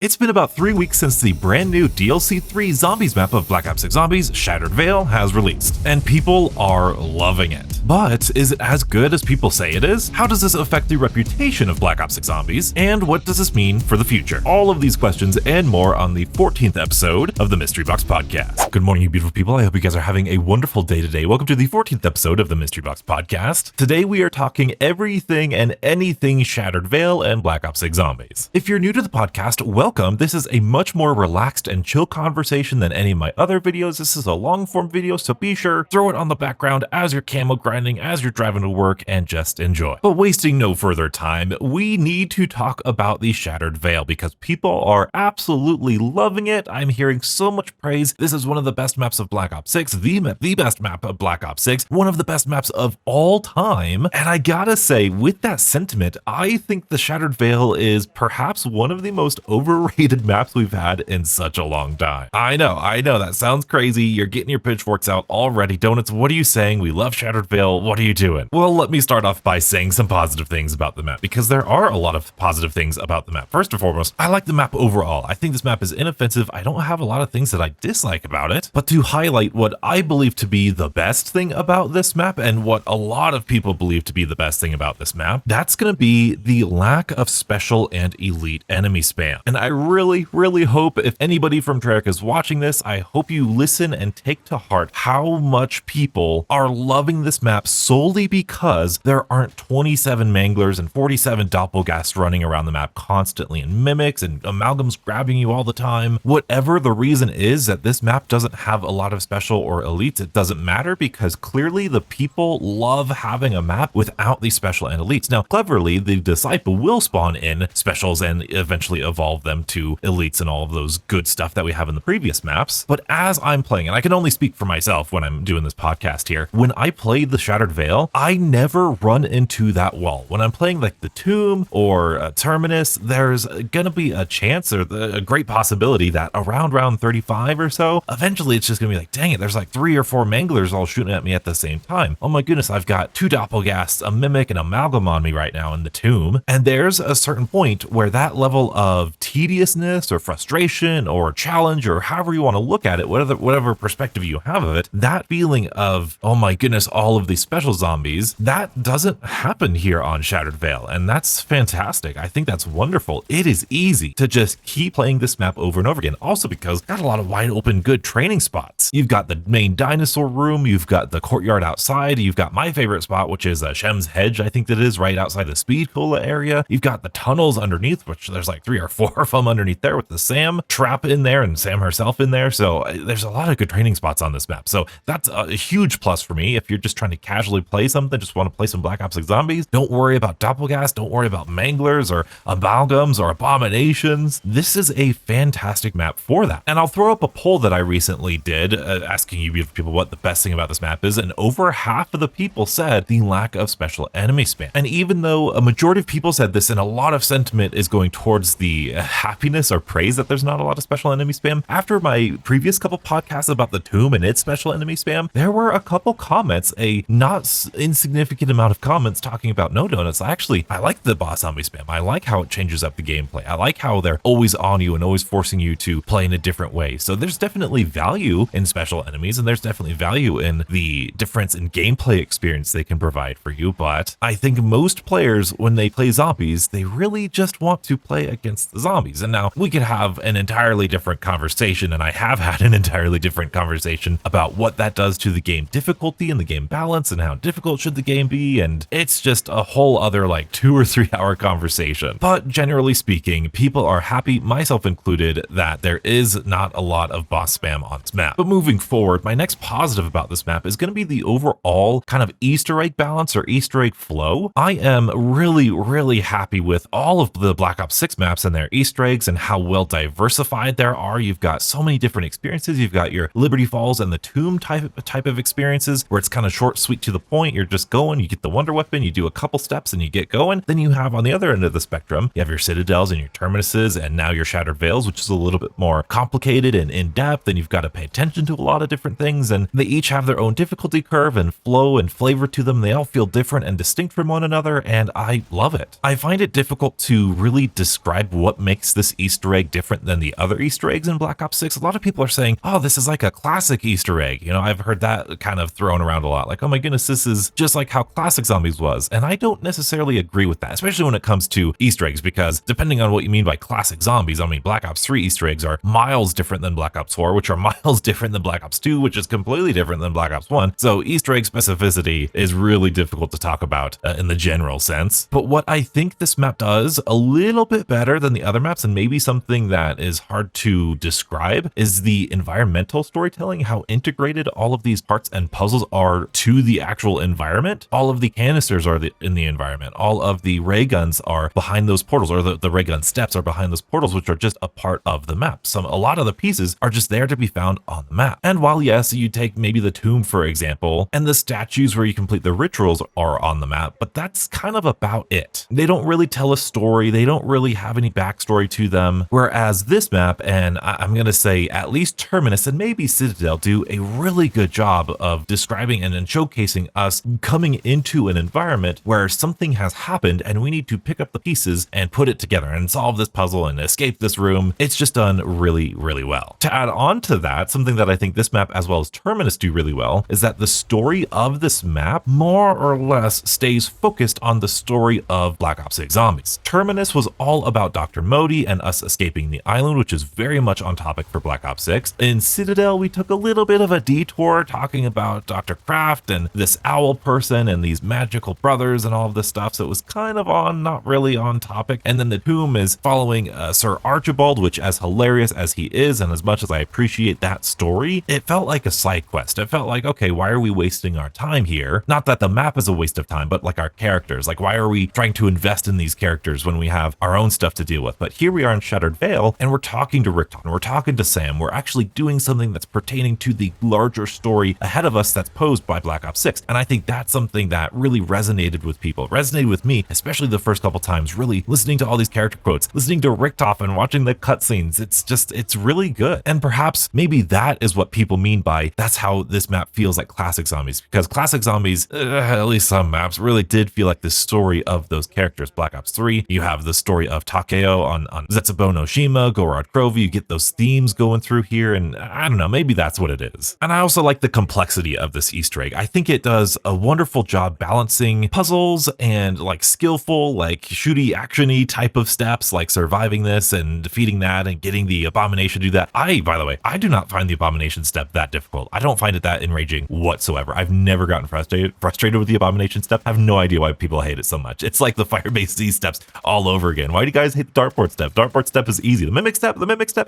It's been about 3 weeks since the brand new DLC 3 Zombies map of Black Ops 6 Zombies, Shattered Veil, has released, and people are loving it. But is it as good as people say it is? How does this affect the reputation of Black Ops 6 Zombies? And what does this mean for the future? All of these questions and more on the 14th episode of the Mystery Box Podcast. Good morning, you beautiful people. I hope you guys are having a wonderful day today. Welcome to the 14th episode of the Mystery Box Podcast. Today we are talking everything and anything Shattered Veil and Black Ops 6 Zombies. If you're new to the podcast, welcome. This is a much more relaxed and chill conversation than any of my other videos. This is a long form video, so be sure, throw it on the background as you're camo grinding, as you're driving to work, and just enjoy. But wasting no further time, we need to talk about the Shattered Veil because people are absolutely loving it. I'm hearing so much praise. This is one of the best maps of Black Ops 6, the best map of Black Ops 6, one of the best maps of all time. And I gotta say, with that sentiment, I think the Shattered Veil is perhaps one of the most overrated maps we've had in such a long time. I know, that sounds crazy. You're getting your pitchforks out already. Donuts, what are you saying? We love Shattered Veil. What are you doing? Well, let me start off by saying some positive things about the map, because there are a lot of positive things about the map. First and foremost, I like the map overall. I think this map is inoffensive. I don't have a lot of things that I dislike about it, but to highlight what I believe to be the best thing about this map and what a lot of people believe to be the best thing about this map, that's going to be the lack of special and elite enemy spam. And I really hope if anybody from Treyarch is watching this, I hope you listen and take to heart how much people are loving this map solely because there aren't 27 manglers and 47 doppelgasts running around the map constantly, and mimics and amalgams grabbing you all the time. Whatever the reason is that this map doesn't have a lot of special or elites, it doesn't matter, because clearly the people love having a map without the special and elites. Now, cleverly, the Disciple will spawn in specials and eventually evolve them to elites and all of those good stuff that we have in the previous maps. But as I'm playing, and I can only speak for myself when I'm doing this podcast here, when I played the Shattered Veil, I never run into that wall. When I'm playing like the Tomb or Terminus, there's gonna be a chance or a great possibility that around round 35 or so, eventually it's just gonna be like, dang it, there's like 3 or 4 manglers all shooting at me at the same time. Oh my goodness, I've got 2 doppelgasts, a mimic, and amalgam on me right now in the Tomb. And there's a certain point where that level of tediousness or frustration or challenge, or however you want to look at it, whatever perspective you have of it, that feeling of, oh my goodness, all of these special zombies, that doesn't happen here on Shattered Veil, and that's fantastic. I think that's wonderful. It is easy to just keep playing this map over and over again, also because it's got a lot of wide open good training spots. You've got the main dinosaur room, you've got the courtyard outside, you've got my favorite spot, which is Shem's Hedge, I think that is, right outside the Speed Cola area. You've got the tunnels underneath, which there's like 3 or 4 of them underneath there, with the Sam trap in there and Sam herself in there. So there's a lot of good training spots on this map. So that's a huge plus for me. If you're just trying to casually play something, just want to play some Black Ops 6 Zombies, don't worry about doppelgasts, don't worry about manglers or amalgams or abominations. This is a fantastic map for that. And I'll throw up a poll that I recently did asking you beautiful people what the best thing about this map is, and over half of the people said the lack of special enemy spam. And even though a majority of people said this, and a lot of sentiment is going towards the happiness or praise that there's not a lot of special enemy spam, after my previous couple podcasts about the Tomb and its special enemy spam, there were a couple comments, a not insignificant amount of comments talking about, no, Donuts, I like the boss zombie spam. I like how it changes up the gameplay. I like how they're always on you and always forcing you to play in a different way. So there's definitely value in special enemies, and there's definitely value in the difference in gameplay experience they can provide for you. But I think most players, when they play zombies, they really just want to play against the zombies. And now we could have an entirely different conversation, and I have had an entirely different conversation about what that does to the game difficulty and the game balance and how difficult should the game be, and it's just a whole other like 2 or 3 hour conversation. But generally speaking, people are happy, myself included, that there is not a lot of boss spam on this map. But moving forward, my next positive about this map is going to be the overall kind of Easter egg balance or Easter egg flow. I am really happy with all of the Black Ops 6 maps and their Easter eggs and how well diversified there are. You've got so many different experiences. You've got your Liberty Falls and the Tomb type of experiences where it's kind of short, sweet, to the point. You're just going, you get the Wonderwaffe, you do a couple steps and you get going. Then you have on the other end of the spectrum, you have your Citadels and your Terminuses and now your Shattered Veils, which is a little bit more complicated and in-depth, and you've got to pay attention to a lot of different things, and they each have their own difficulty curve and flow and flavor to them. They all feel different and distinct from one another, and I love it. I find it difficult to really describe what makes makes this Easter egg different than the other Easter eggs in Black Ops 6. A lot of people are saying, oh, this is like a classic Easter egg. You know, I've heard that kind of thrown around a lot. Like, oh my goodness, this is just like how classic Zombies was. And I don't necessarily agree with that, especially when it comes to Easter eggs, because depending on what you mean by classic Zombies, I mean, Black Ops 3 Easter eggs are miles different than Black Ops 4, which are miles different than Black Ops 2, which is completely different than Black Ops 1. So Easter egg specificity is really difficult to talk about in the general sense. But what I think this map does a little bit better than the other maps, and maybe something that is hard to describe, is the environmental storytelling, how integrated all of these parts and puzzles are to the actual environment. All of the canisters are in the environment. All of the ray guns are behind those portals, or the ray gun steps are behind those portals, which are just a part of the map. A lot of the pieces are just there to be found on the map. And while yes, you take maybe the tomb, for example, and the statues where you complete the rituals are on the map, but that's kind of about it. They don't really tell a story. They don't really have any backstory to them. Whereas this map, and I'm going to say at least Terminus and maybe Citadel, do a really good job of describing and showcasing us coming into an environment where something has happened and we need to pick up the pieces and put it together and solve this puzzle and escape this room. It's just done really, really well. To add on to that, something that I think this map as well as Terminus do really well is that the story of this map more or less stays focused on the story of Black Ops 6 Zombies. Terminus was all about Dr. Modi and us escaping the island, which is very much on topic for Black Ops 6. In Citadel, we took a little bit of a detour talking about Dr. Kraft and this owl person and these magical brothers and all of this stuff, so it was kind of not really on topic. And then the Tomb is following Sir Archibald, which, as hilarious as he is, and as much as I appreciate that story, it felt like a side quest. It felt like, okay, why are we wasting our time here? Not that the map is a waste of time, but like our characters. Like, why are we trying to invest in these characters when we have our own stuff to deal with? But here we are in Shattered Vale, and we're talking to Rickton, we're talking to Sam, we're actually doing something that's pertaining to the larger story ahead of us that's posed by Black Ops 6. And I think that's something that really resonated with people. It resonated with me, especially the first couple times, really listening to all these character quotes, listening to Richtofen and watching the cutscenes. It's really good. And perhaps maybe that is what people mean by that's how this map feels like classic Zombies, because classic Zombies, at least some maps, really did feel like the story of those characters. Black Ops 3, you have the story of Takeo on Zetsubo no Shima, Gorod Grove, you get those themes going through here, and I don't know, maybe that's what it is. And I also like the complexity of this Easter egg. I think it does a wonderful job balancing puzzles and like skillful, like shooty, actiony type of steps, like surviving this and defeating that and getting the abomination to do that. By the way, I do not find the abomination step that difficult. I don't find it that enraging whatsoever. I've never gotten frustrated with the abomination step. I have no idea why people hate it so much. It's like the Firebase Z steps all over again. Why do you guys hate the Dartboard step? Dartboard step is easy. The mimic step,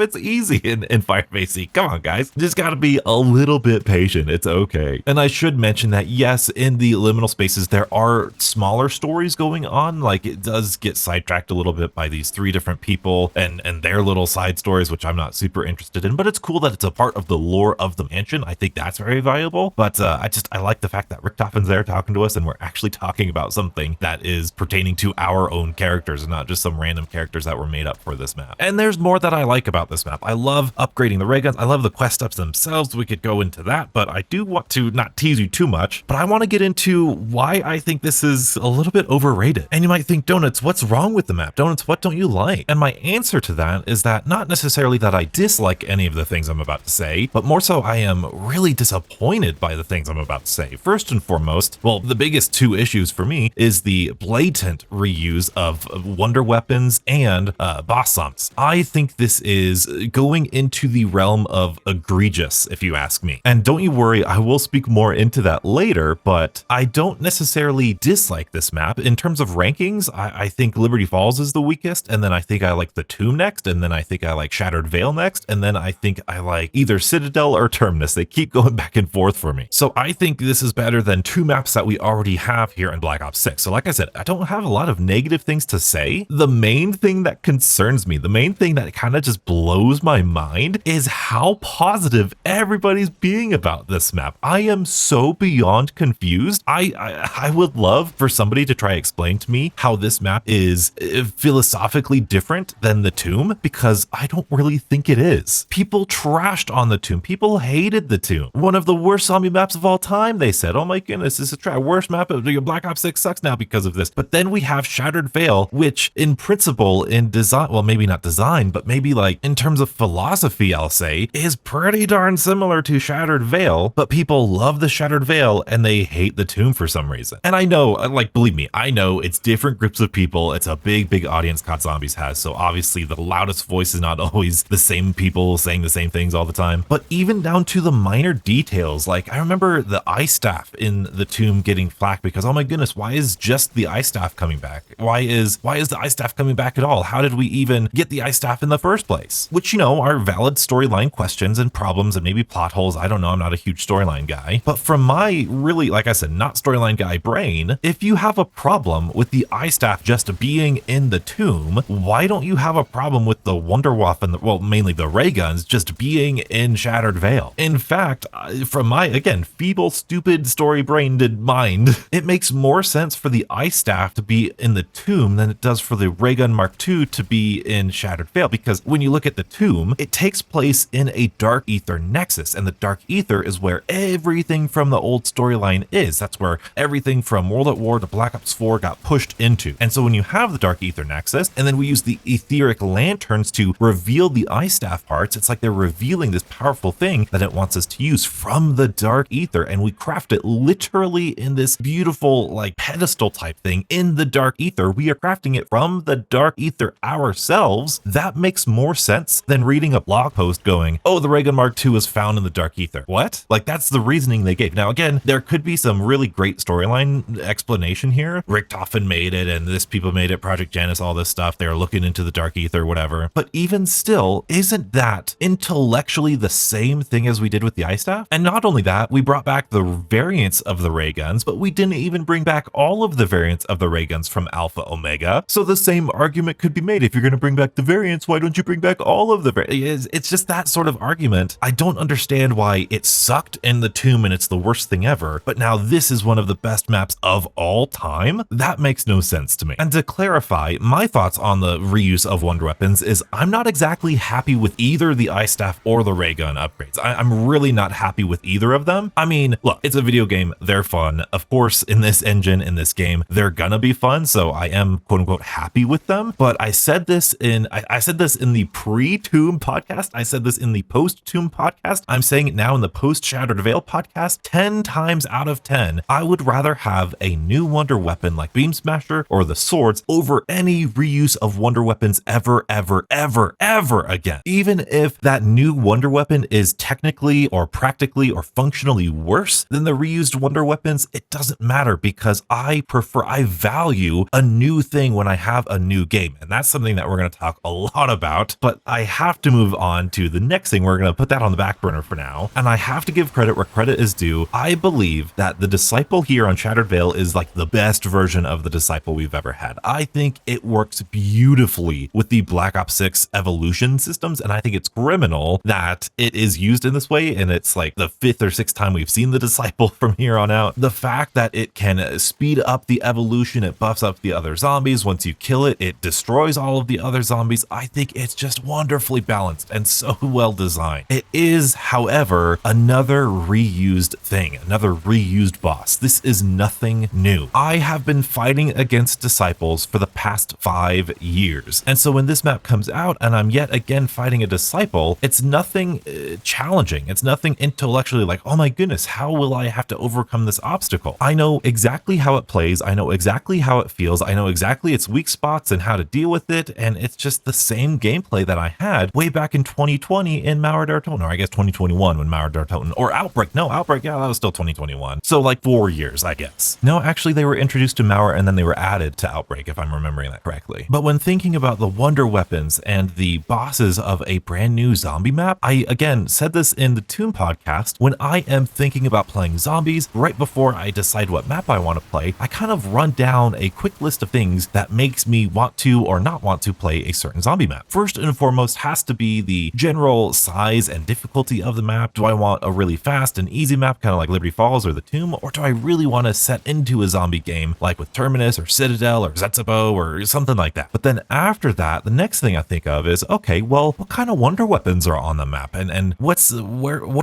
it's easy in Firebase Z. Come on, guys. You just gotta be a little bit patient. It's okay. And I should mention that yes, in the liminal spaces, there are smaller stories going on. Like, it does get sidetracked a little bit by these three different people and their little side stories, which I'm not super interested in, but it's cool that it's a part of the lore of the mansion. I think that's very valuable. But I like the fact that Richtofen's there talking to us and we're actually talking about something that is pertaining to our own characters and not just some random characters that were made up for this map. And there's more that I like about this map. I love upgrading the ray guns. I love the quest steps themselves. We could go into that, but I do want to not tease you too much, but I want to get into why I think this is a little bit overrated. And you might think, Donuts, what's wrong with the map? Donuts, what don't you like? And my answer to that is that not necessarily that I dislike any of the things I'm about to say, but more so I am really disappointed by the things I'm about to say. First and foremost, well, the biggest two issues for me is the blatant reuse of wonder weapons and boss zombies. I think this is going into the realm of egregious, if you ask me. And don't you worry, I will speak more into that later, but I don't necessarily dislike this map. In terms of rankings, I think Liberty Falls is the weakest, and then I think I like the Tomb next, and then I think I like Shattered Vale next, and then I think I like either Citadel or Terminus. They keep going back and forth for me. So I think this is better than two maps that we already have here in Black Ops 6. So like I said, I don't have a lot of negative things to say. The main thing that concerns me, the main thing that kind of just blows my mind is how positive everybody's being about this map. I am so beyond confused. I would love for somebody to try to explain to me how this map is philosophically different than the Tomb, because I don't really think it is. People trashed on the Tomb. People hated the Tomb. One of the worst zombie maps of all time, they said. Oh my goodness, this is a worst map of Black Ops 6 sucks now because of this. But then we have Shattered Vale, which in principle, in design, design, well, maybe not design, but maybe like in terms of philosophy, I'll say, is pretty darn similar to Shattered Veil, but people love the Shattered Veil and they hate the Tomb for some reason. And I know, like, believe me, I know it's different groups of people. It's a big audience COD Zombies has. So obviously the loudest voice is not always the same people saying the same things all the time, but even down to the minor details. Like I remember the ice staff in the Tomb getting flack because, oh my goodness, why is just the ice staff coming back? Why is the ice staff coming back at all? How did we even get the ice staff in the first place? Which, you know, are valid storyline questions and problems and maybe plot holes. I don't know. I'm not a huge storyline guy, but from my really, like I said, not storyline guy brain, if you have a problem with the ice staff just being in the Tomb, why don't you have a problem with the Wonderwaffe and well, mainly the ray guns just being in Shattered Veil? In fact, from my, again, feeble, stupid story brained mind, it makes more sense for the ice staff to be in the Tomb than it does for the ray gun Mark II to be in Shattered Veil, because when you look at the Tomb, it takes place in a Dark Ether nexus, and the Dark Ether is where everything from the old storyline is. That's where everything from World at War to Black Ops 4 got pushed into. And so when you have the Dark Ether nexus, and then we use the etheric lanterns to reveal the ice staff parts, it's like they're revealing this powerful thing that it wants us to use from the Dark Ether, and we craft it literally in this beautiful like pedestal type thing in the Dark Ether. We are crafting it from the Dark Ether ourselves. That makes more sense than reading a blog post going, oh, the ray gun Mark II is found in the Dark Ether. What? Like, that's the reasoning they gave. Now, again, there could be some really great storyline explanation here. Richtofen made it, and this people made it, Project Janus, all this stuff. They're looking into the Dark Ether, whatever. But even still, isn't that intellectually the same thing as we did with the ice staff? And not only that, we brought back the variants of the ray guns, but we didn't even bring back all of the variants of the ray guns from Alpha Omega. So the same argument could be made. If you're going to bring back the variants, why don't you bring back all of the variants? It's just that sort of argument. I don't understand why it sucked in the Tomb and it's the worst thing ever, but now this is one of the best maps of all time? That makes no sense to me. And to clarify, my thoughts on the reuse of Wonderweapons is I'm not exactly happy with either the ice staff or the ray gun upgrades. I'm really not happy with either of them. I mean, look, it's a video game. They're fun. Of course, in this engine, in this game, they're gonna be fun. So I am quote unquote happy with them. But I said this in the pre-Tomb podcast. I said this in the post-Tomb podcast. I'm saying it now in the post-Shattered Veil podcast. 10 times out of 10, I would rather have a new wonder weapon like Beam Smasher or the swords over any reuse of wonder weapons ever again. Even if that new wonder weapon is technically or practically or functionally worse than the reused wonder weapons, it doesn't matter because I value a new thing when I have a new game. And that's something that we're going to talk a lot about, but I have to move on to the next thing. We're going to put that on the back burner for now. And I have to give credit where credit is due. I believe that the Disciple here on Shattered Veil is like the best version of the Disciple we've ever had. I think it works beautifully with the Black Ops 6 evolution systems. And I think it's criminal that it is used in this way. And it's like the 5th or 6th time we've seen the Disciple from here on out. The fact that it can speed up the evolution, it buffs up the other zombies. Once you kill it, it destroys all of the other zombies. I think it's just wonderfully balanced and so well designed. It is, however, another reused thing, another reused boss. This is nothing new. I have been fighting against Disciples for the past 5 years. And so when this map comes out and I'm yet again fighting a Disciple, it's nothing challenging. It's nothing intellectually like, oh my goodness, how will I have to overcome this obstacle? I know exactly how it plays. I know exactly how it feels. I know exactly its weak spots and how to deal with it. And it's just the same gameplay that I had way back in 2020 in Mauer der Toten, or I guess 2021 when Mauer der Toten, or Outbreak. No, Outbreak, yeah, that was still 2021. So like 4 years, I guess. No, actually they were introduced to Mauer and then they were added to Outbreak, if I'm remembering that correctly. But when thinking about the wonder weapons and the bosses of a brand new zombie map, I again said this in the Tomb podcast, when I am thinking about playing zombies, right before I decide what map I want to play, I kind of run down a quick list of things that makes me want to or not want to play a certain zombie map. First and foremost has to be the general size and difficulty of the map. Do I want a really fast and easy map, kind of like Liberty Falls or the Tomb, or do I really want to set into a zombie game like with Terminus or Citadel or Zetsubo or something like that? But then after that, the next thing I think of is, okay, well, what kind of wonder weapons are on the map, and what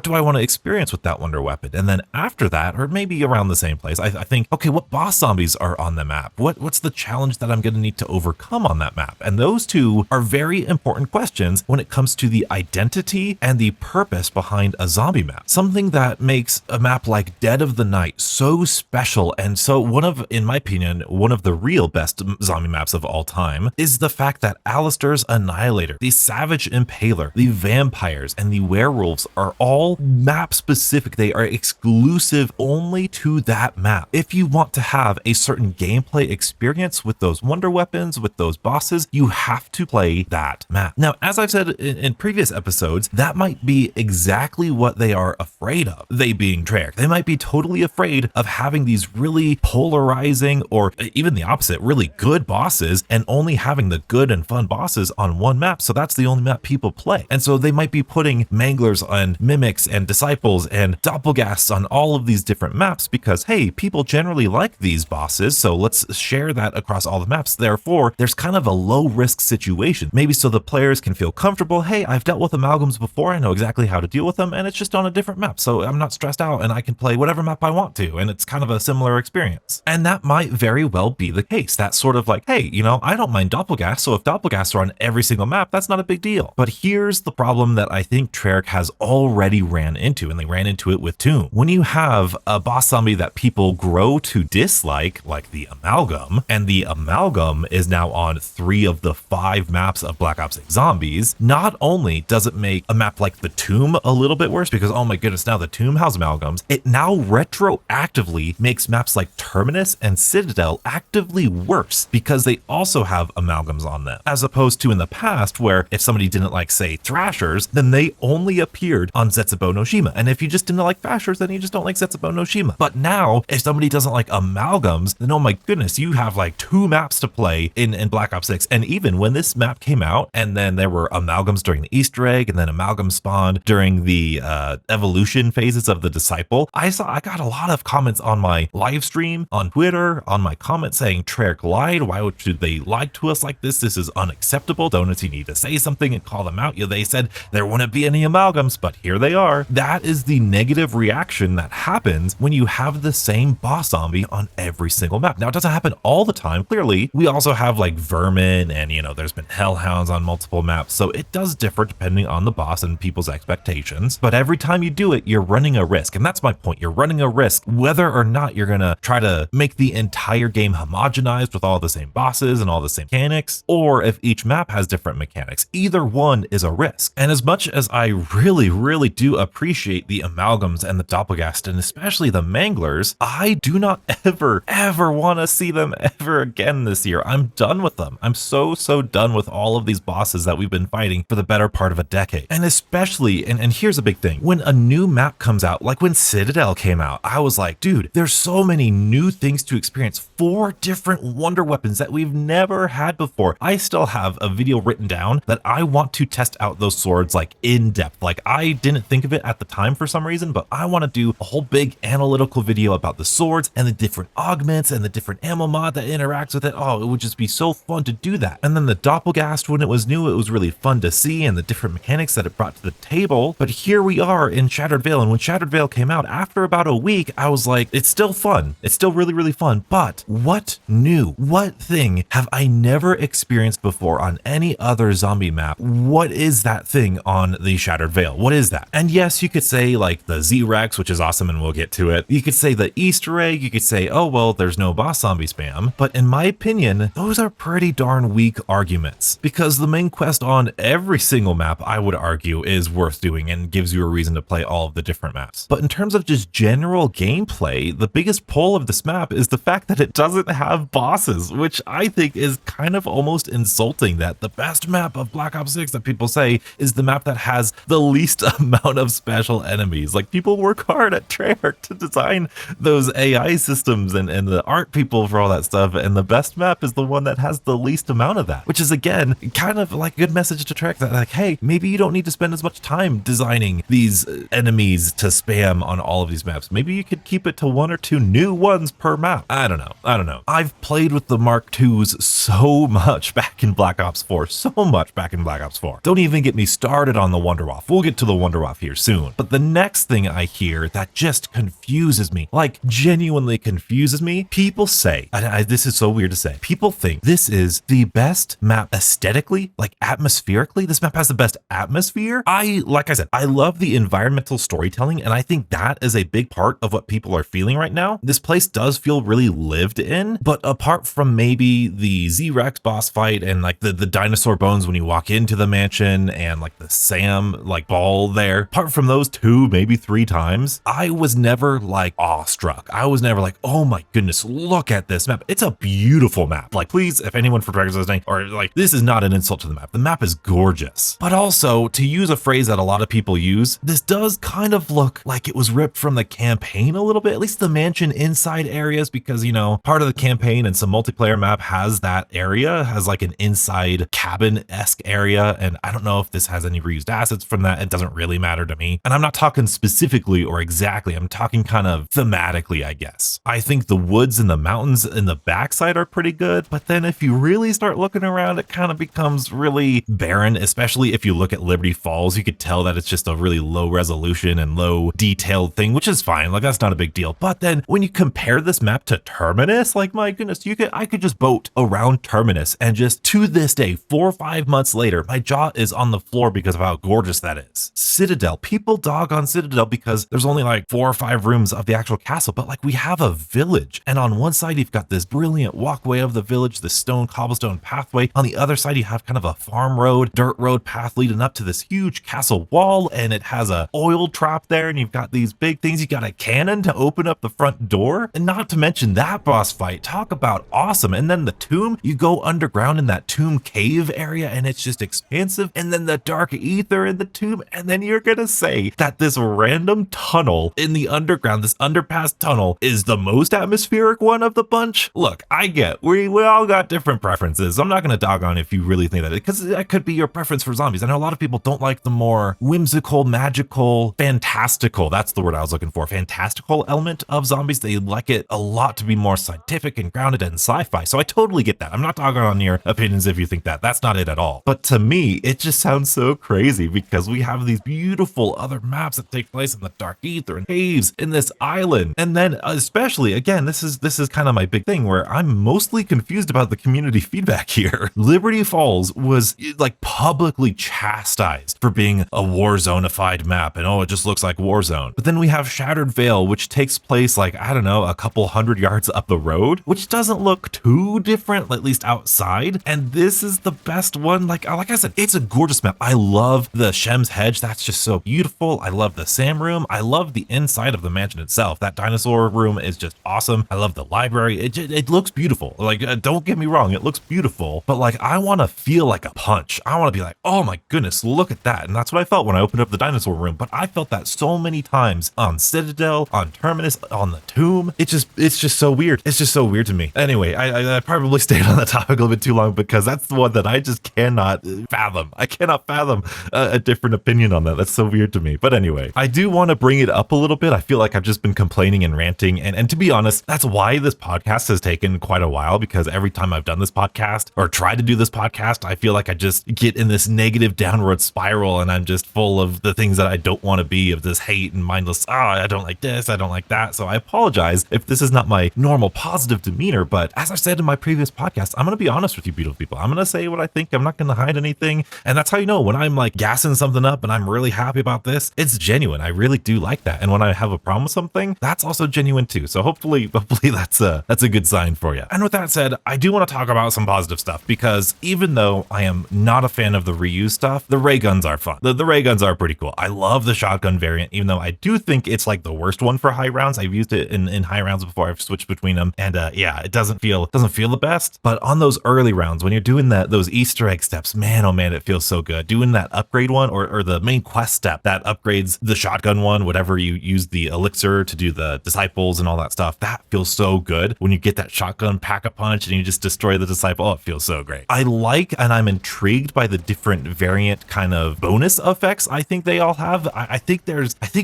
do I want to experience with that wonder weapon? And then after that, or maybe around the same place, I think, okay, what boss zombies are on the map? What's the challenge that I'm going to need to overcome on that map? And those two are very important questions when it comes to the identity and the purpose behind a zombie map. Something that makes a map like Dead of the Night so special and so in my opinion, one of the real best zombie maps of all time is the fact that Alistair's Annihilator, the Savage Impaler, the Vampires, and the Werewolves are all map specific. They are exclusive only to that map. If you want to have a certain gameplay experience with those wonder weapons, with those bosses, you have to play that map. Now, as I've said in previous episodes, that might be exactly what they are afraid of, they being Treyarch. They might be totally afraid of having these really polarizing, or even the opposite, really good bosses, and only having the good and fun bosses on one map. So that's the only map people play. And so they might be putting Manglers and Mimics and Disciples and Doppelgasts on all of these different maps because, hey, people generally like these bosses, so let's share that across all the maps. Therefore, there's kind of a low risk situation, maybe so the players can feel comfortable. Hey, I've dealt with amalgams before, I know exactly how to deal with them, and it's just on a different map, so I'm not stressed out and I can play whatever map I want to, and it's kind of a similar experience. And that might very well be the case. That's sort of like, hey, you know, I don't mind Doppelgast, so if Doppelgasts are on every single map, that's not a big deal. But here's the problem that I think Treyarch has already ran into, and they ran into it with Tomb. When you have a boss zombie that people grow to dislike, like the Amalgam, and the Amalgam is now on 3 of the 5 maps of Black Ops 6 Zombies, not only does it make a map like the Tomb a little bit worse, because oh my goodness, now the Tomb has Amalgams, it now retroactively makes maps like Terminus and Citadel actively worse because they also have Amalgams on them, as opposed to in the past where if somebody didn't like, say, Thrashers, then they only appeared on Zetsubo no Shima. And if you just didn't like Thrashers, then you just don't like Zetsubo no Shima. But now, if somebody doesn't like Amalgams, then oh my goodness, you have like 2 maps to play in Black Ops 6. And even when this map came out, and then there were Amalgams during the Easter egg, and then Amalgam spawned during the evolution phases of the Disciple, I got a lot of comments on my live stream, on Twitter, on my comments saying Treyarch lied. Why should they lie to us like this? This is unacceptable. Donuts, you need to say something and call them out. Yeah, they said there wouldn't be any Amalgams, but here they are. That is the negative reaction that happens when you have the same boss zombie on every single map. Now, it doesn't happen all the time. Clearly, we also have like Vermin, and you know, there's been Hellhounds on multiple maps, so it does differ depending on the boss and people's expectations. But every time you do it, you're running a risk, and that's my point. You're running a risk whether or not you're gonna try to make the entire game homogenized with all the same bosses and all the same mechanics, or if each map has different mechanics. Either one is a risk. And as much as I really do appreciate the Amalgams and the Doppelgast, and especially the Manglers, I do not ever want to see them ever again this year. I'm done with them. I'm so done with all of these bosses that we've been fighting for the better part of a decade. And especially, and here's a big thing, when a new map comes out, like when Citadel came out, I was like, dude, there's so many new things to experience. 4 different wonder weapons that we've never had before. I still have a video written down that I want to test out those swords like in depth. Like I didn't think of it at the time for some reason, but I want to do a whole big analytical video about the swords and the different augments and the different ammo mod that interacts with it. Oh, it would just be so fun to do that. And then the Doppelgast, when it was new, it was really fun to see, and the different mechanics that it brought to the table. But here we are in Shattered Veil, and when Shattered Veil came out, after about a week, I was like, it's still fun. It's still really fun, but what new? What thing have I never experienced before on any other zombie map? What is that thing on the Shattered Veil? What is that? And yes, you could say like the Z-Rex, which is awesome, and we'll get to it. You could say the Easter egg. You could say, oh, well, there's no boss zombie spam. But in my opinion, those are pretty darn weak arguments, because the main quest on every single map, I would argue, is worth doing and gives you a reason to play all of the different maps. But in terms of just general gameplay, the biggest pull of this map is the fact that it doesn't have bosses, which I think is kind of almost insulting, that the best map of Black Ops 6 that people say is the map that has the least amount of special enemies. Like, people work hard at Treyarch to design those AI systems and the art people for all that stuff, and the best map is the one that has the least amount of that, which is again kind of like a good message to Treyarch that like, hey, maybe you don't need to spend as much time designing these enemies to spam on all of these maps. Maybe you could keep it to 1 or 2 new ones per map. I don't know. I've played with the Mark IIs so much back in Black Ops 4, so much back in Black Ops 4. Don't even get me started on the Wonderwaffe. We'll get to the Wonderwaffe here soon. But the next thing I hear that just confuses me, like genuinely confuses me, people say, and this is so weird to say, people think this is the the best map aesthetically, like atmospherically. This map has the best atmosphere. Like I said, I love the environmental storytelling, and I think that is a big part of what people are feeling right now. This place does feel really lived in, but apart from maybe the Z-Rex boss fight and like the dinosaur bones when you walk into the mansion and like the Sam like ball there, apart from those 2, maybe 3 times, I was never like awestruck. I was never like, oh my goodness, look at this map. It's a beautiful map. Like, please, if anyone from Treyarch is listening, or like, this is not an insult to the map. The map is gorgeous. But also, to use a phrase that a lot of people use, this does kind of look like it was ripped from the campaign a little bit, at least the mansion inside areas, because, you know, part of the campaign and some multiplayer map has that area, has like an inside cabin-esque area. And I don't know if this has any reused assets from that. It doesn't really matter to me. And I'm not talking specifically or exactly, I'm talking kind of thematically, I guess. I think the woods and the mountains in the backside are pretty good, but then if you really start looking around, it kind of becomes really barren, especially if you look at Liberty Falls. You could tell that it's just a really low resolution and low detailed thing, which is fine. Like, that's not a big deal. But then when you compare this map to Terminus, like, my goodness, I could just boat around Terminus, and just to this day, 4 or 5 months later, my jaw is on the floor because of how gorgeous that is. Citadel, people dog on Citadel because there's only like 4 or 5 rooms of the actual castle, but like, we have a village, and on one side you've got this brilliant walkway of the village, the stone cobblestone pathway. On the other side you have kind of a farm road, dirt road path leading up to this huge castle wall, and it has a oil trap there, and you've got these big things. You got a cannon to open up the front door, and not to mention that boss fight. Talk about awesome. And then the tomb, you go underground in that tomb cave area, and it's just expansive, and then the dark ether in the tomb, and then you're gonna say that this random tunnel in the underground, this underpass tunnel, is the most atmospheric one of the bunch? Look, I get we all got different preferences. I'm not gonna dog on if you really think that, because that could be your preference for zombies. I know a lot of people don't like the more whimsical, magical, fantastical, that's the word I was looking for, fantastical element of zombies. They like it a lot to be more scientific and grounded in sci-fi. So I totally get that. I'm not dogging on your opinions if you think that. That's not it at all. But to me, it just sounds so crazy because we have these beautiful other maps that take place in the dark ether and caves in this island. And then especially, again, this is kind of my big thing where I'm mostly confused about the community feedback here. Liberty Falls was like publicly chastised for being a Warzone-ified map, and oh, it just looks like Warzone. But then we have Shattered Veil, which takes place like, I don't know, a couple 100 yards up the road, which doesn't look too different, at least outside. And this is the best one. Like I said, it's a gorgeous map. I love the Shem's Hedge. That's just so beautiful. I love the Sam room. I love the inside of the mansion itself. That dinosaur room is just awesome. I love the library. It looks beautiful. Like, don't get me wrong, it looks beautiful, but like, I want to feel like a punch. I want to be like, oh my goodness, look at that. And that's what I felt when I opened up the dinosaur room. But I felt that so many times on Citadel, on Terminus, on the tomb. It's just so weird. It's just so weird to me. Anyway, I probably stayed on the topic a little bit too long because that's the one that I just cannot fathom. I cannot fathom a different opinion on that. That's so weird to me. But anyway, I do want to bring it up a little bit. I feel like I've just been complaining and ranting. And to be honest, that's why this podcast has taken quite a while, because every time I've done this podcast or tried to do this podcast, I feel like I just get in this negative downward spiral, and I'm just full of the things that I don't want to be, of this hate and mindless, I don't like this, I don't like that. So I apologize if this is not my normal positive demeanor, but as I said in my previous podcast, I'm going to be honest with you beautiful people. I'm going to say what I think. I'm not going to hide anything. And that's how you know when I'm like gassing something up and I'm really happy about this, it's genuine. I really do like that. And when I have a problem with something, that's also genuine too. So hopefully that's a good sign for you. And with that said, I do want to talk about some positive stuff, because even though I am not a fan of the reuse stuff, the ray guns are fun. The ray guns are pretty cool. I love the shotgun variant, even though I do think it's like the worst one for high rounds. I've used it in high rounds before. I've switched between them, and yeah, it doesn't feel the best. But on those early rounds, when you're doing those Easter egg steps, man, oh man, it feels so good. Doing that upgrade one, or the main quest step that upgrades the shotgun one, whatever you use the elixir to do the disciples and all that stuff, that feels so good. When you get that shotgun pack-a-punch and you just destroy the disciple, oh, it feels so great. I like, and I'm intrigued by the different variant kind of bonus effects I think they all have. I think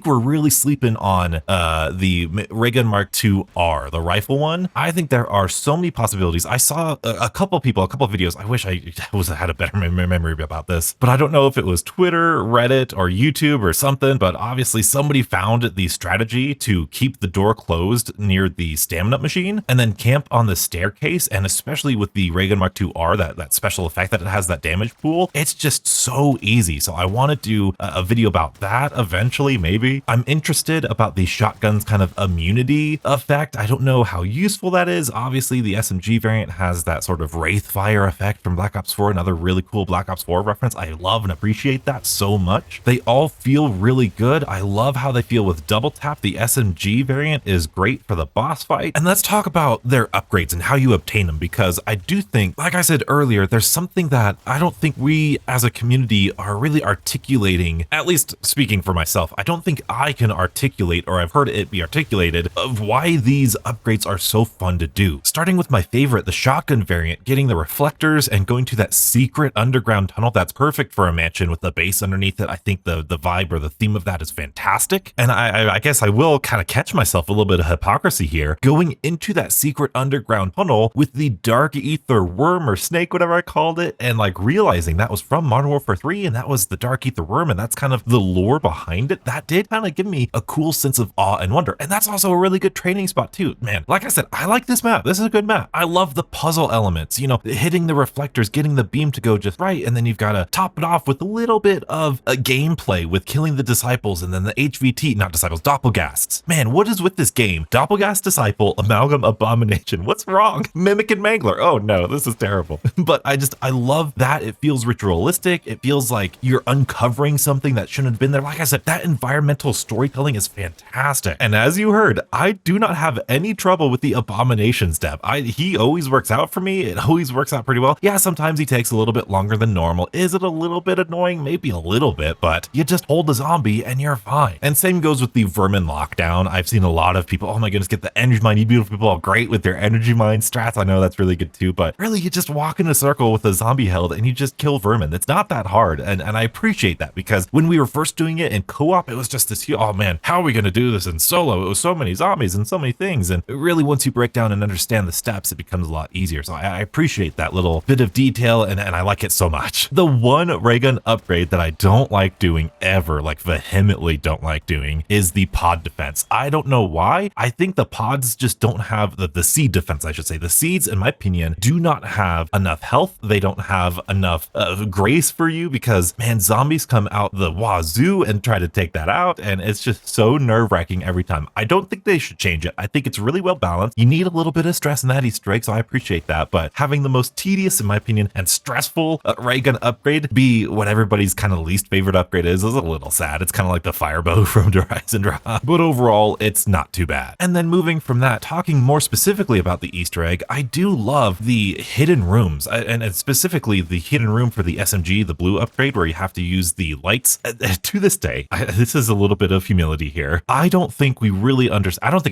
we're really sleeping on the Ray Gun Mark II-R, the rifle one. I think there are so many possibilities. I saw a couple of videos. I wish I had a better memory about this, but I don't know if it was Twitter, Reddit, or YouTube or something, but obviously somebody found the strategy to keep the door closed near the stamina machine and then camp on the staircase. And especially with the Ray Ray Gun Mark II-R, that special effect that it has, that damage pool, it's just so easy. So I want to do a video about that eventually, maybe. I'm interested about the shotgun's kind of immunity effect. I don't know how useful that is. Obviously, the SMG variant has that sort of Wraith Fire effect from Black Ops 4, another really cool Black Ops 4 reference. I love and appreciate that so much. They all feel really good. I love how they feel with double tap. The SMG variant is great for the boss fight. And let's talk about their upgrades and how you obtain them, because I do think, like I said earlier, there's something that I don't think we as a community are really articulating, at least speaking for myself. I don't think I can articulate, or I've heard it be articulated, of why these upgrades are so fun to do. Starting with my favorite, the shotgun variant, getting the reflectors and going to that secret underground tunnel that's perfect for a mansion with the base underneath it. I think the vibe or the theme of that is fantastic. And I guess I will kind of catch myself a little bit of hypocrisy here, going into that secret underground tunnel with the dark ether worm or snake, whatever I called it, and like realizing that was from Modern Warfare 3 and that was the dark ether worm, and that's kind of the lore behind it. That did kind of give me a cool sense of awe and wonder. And that's also a really good training spot too. Man, like I said, I like this map. This is a good map. I love the puzzle elements, you know, hitting the reflectors, getting the beam to go just right, and then you've got to top it off with a little bit of a gameplay with killing the disciples and then the HVT, not disciples, doppelgasts. Man, what is with this game? Doppelgast, disciple, amalgam, abomination. What's wrong? Mimic and mangler. Oh no, this is terrible. But I love that. It feels ritualistic. It feels like you're uncovering something that shouldn't have been there. Like I said, that environmental storytelling is fantastic. And as you heard, I do not have any trouble with the abomination step. He always works out for me. It always works out pretty well. Yeah, sometimes he takes a little bit longer than normal. Is it a little bit annoying? Maybe a little bit, but you just hold the zombie and you're fine. And same goes with the vermin lockdown. I've seen a lot of people, oh my goodness, get the energy mine. You beautiful people are great with their energy mine strats. I know that's really good too, but really you just walk in a circle with a zombie held and you just kill vermin. It's not that hard. And I appreciate that, because when we were first doing it in co-op, it was just this, oh man, how are we going to do this in solo? It was so many zombies and so many things. And really, once you break down and understand the steps, it becomes a lot easier. So I appreciate that little bit of detail, and I like it so much. The one ray gun upgrade that I don't like doing ever, like vehemently don't like doing, is the pod defense. I don't know why. I think the pods just don't have the seed defense, I should say. The seeds, in my opinion, do not have enough health. They don't have enough grace for you, because man, zombies come out the wazoo and try to take that out, and it's just so nerve-wracking every time. I don't think they should change it. I think it's really well balanced. You need a little bit of stress in that Easter egg, so I appreciate that, but having the most tedious, in my opinion, and stressful ray gun upgrade be what everybody's kind of least favorite upgrade is a little sad. It's kind of like the firebow from Horizon Draw, but overall, it's not too bad. And then moving from that, talking more specifically about the Easter egg, I do love the hidden rooms, and specifically the hidden room for the SMG, the blue upgrade, where you have to use the lights. To this day, this is a little bit of humility here. I don't think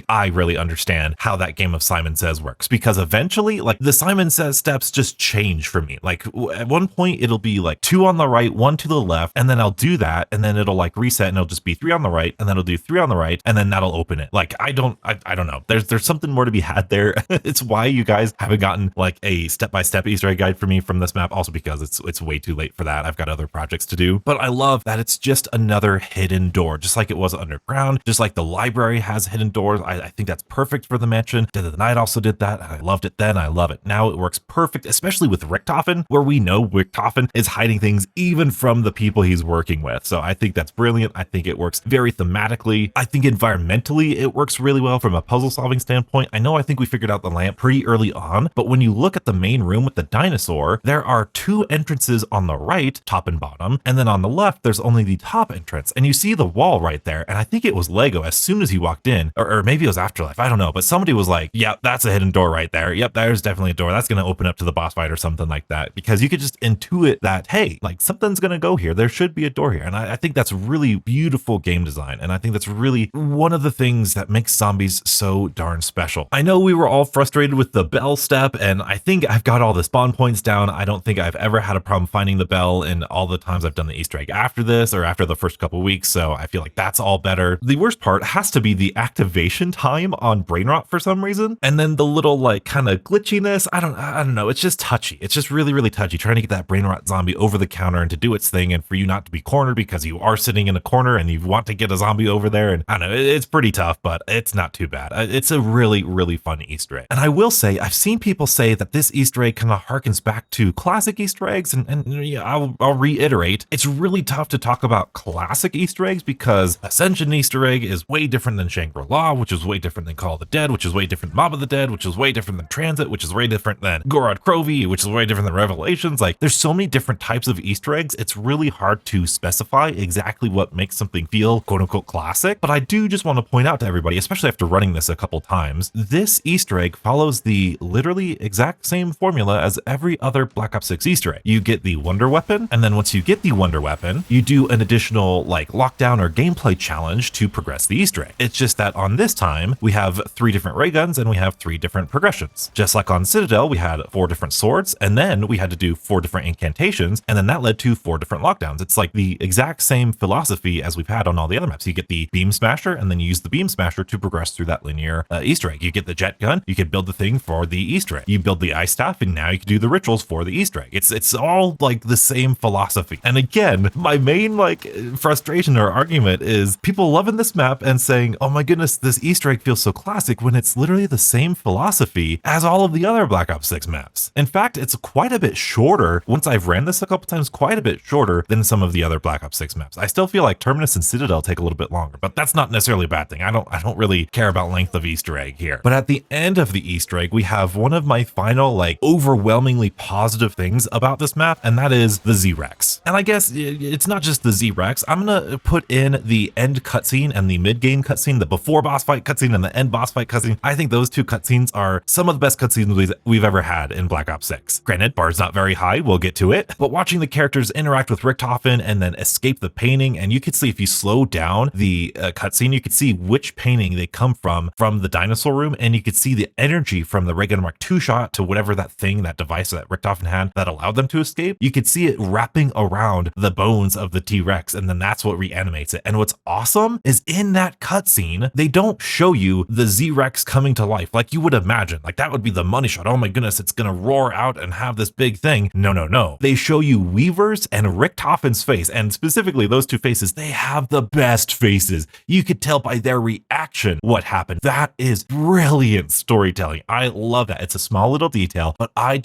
I really understand how that game of Simon Says works, because eventually, like, the Simon Says steps just change for me. Like at one point it'll be like 2 on the right, 1 to the left, and then I'll do that, and then it'll like reset and it'll just be 3 on the right, and then it'll do 3 on the right, and then that'll open it. Like I don't know. There's something more to be had there. It's why you guys haven't gotten like a step-by-step Easter egg guide for me from this map, also because it's way too late for that. I've got other projects to do, but I love that it's just another hidden door, just like it was underground, just like the library has hidden doors. I think that's perfect for the mansion. Dead of the Night also did that. I loved it then. I love it now. It works perfect, especially with Richtofen, where we know Richtofen is hiding things even from the people he's working with. So I think that's brilliant. I think it works very thematically. I think environmentally it works really well from a puzzle solving standpoint. I think we figured out the lamp pretty early on, but when you look at the main room with the dinosaur, there are 2 entrances on the right, top and bottom, and then on the left there's only the top entrance, and you see the wall right there. And I think it was Lego as soon as he walked in, or maybe it was Afterlife, I don't know, but somebody was like, yep, that's a hidden door right there. Yep, there's definitely a door that's going to open up to the boss fight or something like that, because you could just intuit that, hey, like something's going to go here. There should be a door here. And I think that's really beautiful game design. And I think that's really one of the things that makes zombies so darn special. I know we were all frustrated with the bell step, and I think I've got all the spawn points down. I don't think I've ever had a problem finding the bell in all the times I've done the Easter egg after this, or after the first couple weeks. So I feel like that's all better. The worst part has to be the activation time on brain rot for some reason. And then the little like kind of glitchiness. I don't know. It's just touchy. It's just really, really touchy trying to get that brain rot zombie over the counter and to do its thing, and for you not to be cornered because you are sitting in a corner and you want to get a zombie over there. And I don't know, it's pretty tough, but it's not too bad. It's a really, really fun Easter egg. And I will say, I've seen people say that this Easter egg kind of harkens back to classic Easter eggs, and yeah, I'll reiterate, it's really tough to talk about classic Easter eggs because Ascension Easter egg is way different than Shangri-La, which is way different than Call of the Dead, which is way different than Mob of the Dead, which is way different than Transit, which is way different than Gorod Krovi, which is way different than Revelations. Like, there's so many different types of Easter eggs, it's really hard to specify exactly what makes something feel quote-unquote classic. But I do just want to point out to everybody, especially after running this a couple times, this Easter egg follows the literally exact same formula as every other Black Ops 6 Easter egg. You get the Wonder Weapon, and then once you get the Wonder Weapon, you do an additional like lockdown or gameplay challenge to progress the Easter egg. It's just that on this time, we have 3 different ray guns and we have 3 different progressions. Just like on Citadel, we had 4 different swords, and then we had to do 4 different incantations, and then that led to 4 different lockdowns. It's like the exact same philosophy as we've had on all the other maps. You get the Beam Smasher, and then you use the Beam Smasher to progress through that linear Easter egg. You get the jet gun, you can build the thing for the Easter egg. You build the ice staff, and now you can do the rituals for the Easter egg. It's all like the same philosophy. And again, my main like frustration or argument is people loving this map and saying, oh my goodness, this Easter egg feels so classic, when it's literally the same philosophy as all of the other Black Ops 6 maps. In fact, it's quite a bit shorter. Once I've ran this a couple times, quite a bit shorter than some of the other Black Ops 6 maps. I still feel like Terminus and Citadel take a little bit longer, but that's not necessarily a bad thing. I don't really care about length of Easter egg here. But at the end of the Easter egg, we have one of my final like overwhelmingly positive things about this map, and that is the Z-Rex. And I guess it's not just the Z-Rex. I'm gonna put in the end cutscene and the mid-game cutscene, the before boss fight cutscene and the end boss fight cutscene. I think those 2 cutscenes are some of the best cutscenes we've ever had in Black Ops 6. Granted, bar's not very high, we'll get to it, but watching the characters interact with Richthofen and then escape the painting, and you could see if you slow down the cutscene, you could see which painting they come from the dinosaur room, and you could see the energy from the Ray Gun Mark II shot to whatever that thing, that device that Richthofen had that allowed them to escape. You could see it wrapping around the bones of the T-Rex, and then that's what reanimates it. And what's awesome is in that cutscene, they don't show you the Z-Rex coming to life like you would imagine. Like that would be the money shot. Oh my goodness, it's gonna roar out and have this big thing. No. They show you Weaver's and Richthofen's face, and specifically those 2 faces. They have the best faces. You could tell by their reaction what happened. That is brilliant storytelling. I love that. It's a small little detail, but I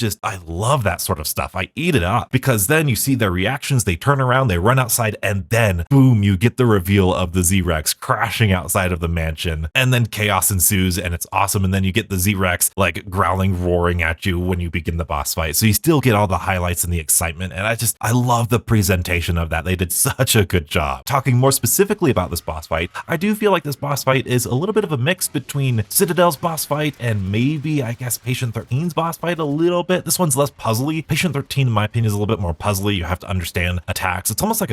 love that sort of stuff. I eat it up because then you see their reactions, they turn around, they run outside, and then boom, you get the reveal of the Z-Rex crashing outside of the mansion, and then chaos ensues and it's awesome. And then you get the Z-Rex like growling, roaring at you when you begin the boss fight. So you still get all the highlights and the excitement. And I love the presentation of that. They did such a good job. Talking more specifically about this boss fight, I do feel like this boss fight is a little bit of a mix between Citadel's boss fight and maybe, I guess, Patient 13's boss fight a little bit. This one's less puzzly. Patient 13, in my opinion, is a little bit more puzzly. You have to understand attacks. It's almost like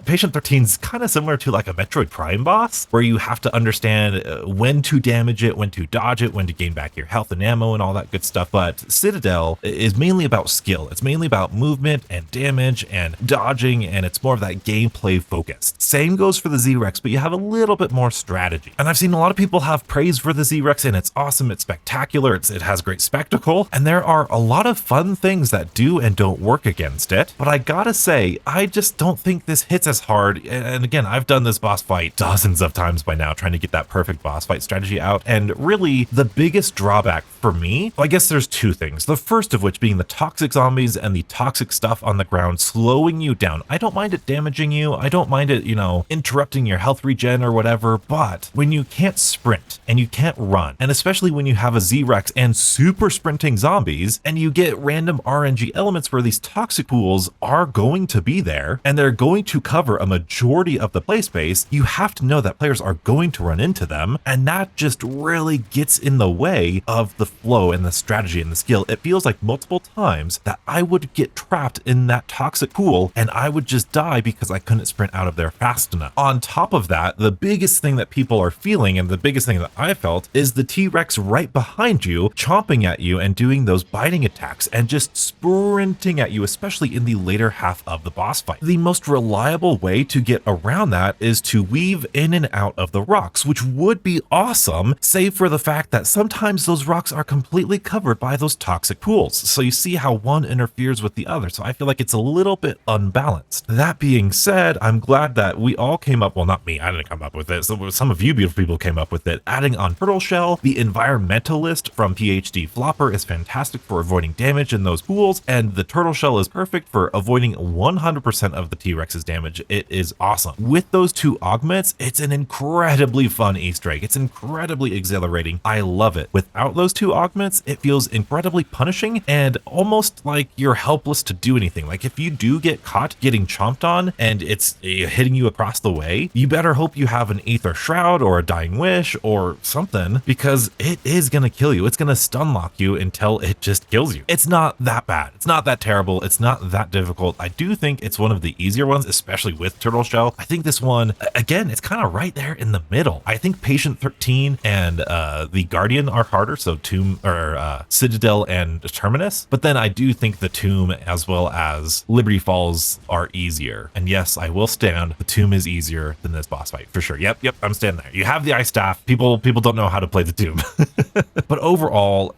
Patient 13's kind of similar to like a Metroid Prime boss, where you have to understand when to damage it, when to dodge it, when to gain back your health and ammo and all that good stuff. But Citadel is mainly about skill. It's mainly about movement and damage and dodging, and it's more of that gameplay focused. Same goes for the Z-Rex, but you have a little bit more strategy. And I've seen a lot of people have praise for the Z-Rex, and it's awesome, it's spectacular, it has great spectacle, and there are a lot of fun things that do and don't work against it. But I gotta say, I just don't think this hits as hard. And again, I've done this boss fight dozens of times by now, trying to get that perfect boss fight strategy out. And really, the biggest drawback for me, well, I guess there's 2 things. The first of which being the toxic zombies and the toxic stuff on the ground slowing you down. I don't mind it damaging you. I don't mind it, interrupting your health regen or whatever. But when you can't sprint and you can't run, and especially when you have a Z-Rex and super sprinting zombies, and you get random RNG elements where these toxic pools are going to be there, and they're going to cover a majority of the play space, you have to know that players are going to run into them, and that just really gets in the way of the flow and the strategy and the skill. It feels like multiple times that I would get trapped in that toxic pool and I would just die because I couldn't sprint out of there fast enough. On top of that, the biggest thing that people are feeling, and the biggest thing that I felt, is the T-Rex right behind you, chomping at you and doing those biting attacks and just sprinting at you, especially in the later half of the boss fight. The most reliable way to get around that is to weave in and out of the rocks, which would be awesome, save for the fact that sometimes those rocks are completely covered by those toxic pools. So you see how one interferes with the other. So I feel like it's a little bit unbalanced. That being said, I'm glad that we all came up, well, not me, I didn't come up with it. So some of you beautiful people came up with it. Adding on Turtle Shell, the environmentalist from PhD Flopper is fantastic. fantastic for avoiding damage in those pools, and the turtle shell is perfect for avoiding 100% of the T-Rex's damage. It is awesome. With those two augments, it's an incredibly fun Easter egg. It's incredibly exhilarating. I love it. Without those two augments, it feels incredibly punishing and almost like you're helpless to do anything. Like if you do get caught getting chomped on and it's hitting you across the way, you better hope you have an Aether Shroud or a Dying Wish or something, because it is going to kill you. It's going to stun lock you until it just kills you. It's not that bad. It's not that terrible. It's not that difficult. I do think it's one of the easier ones, especially with Turtle Shell. I think this one, again, it's kind of right there in the middle. I think Patient 13 and the Guardian are harder, so Tomb or Citadel and Terminus. But then I do think the Tomb as well as Liberty Falls are easier. And yes, I will stand. The Tomb is easier than this boss fight for sure. Yep, I'm standing there. You have the Ice Staff. People don't know how to play the Tomb. But overall,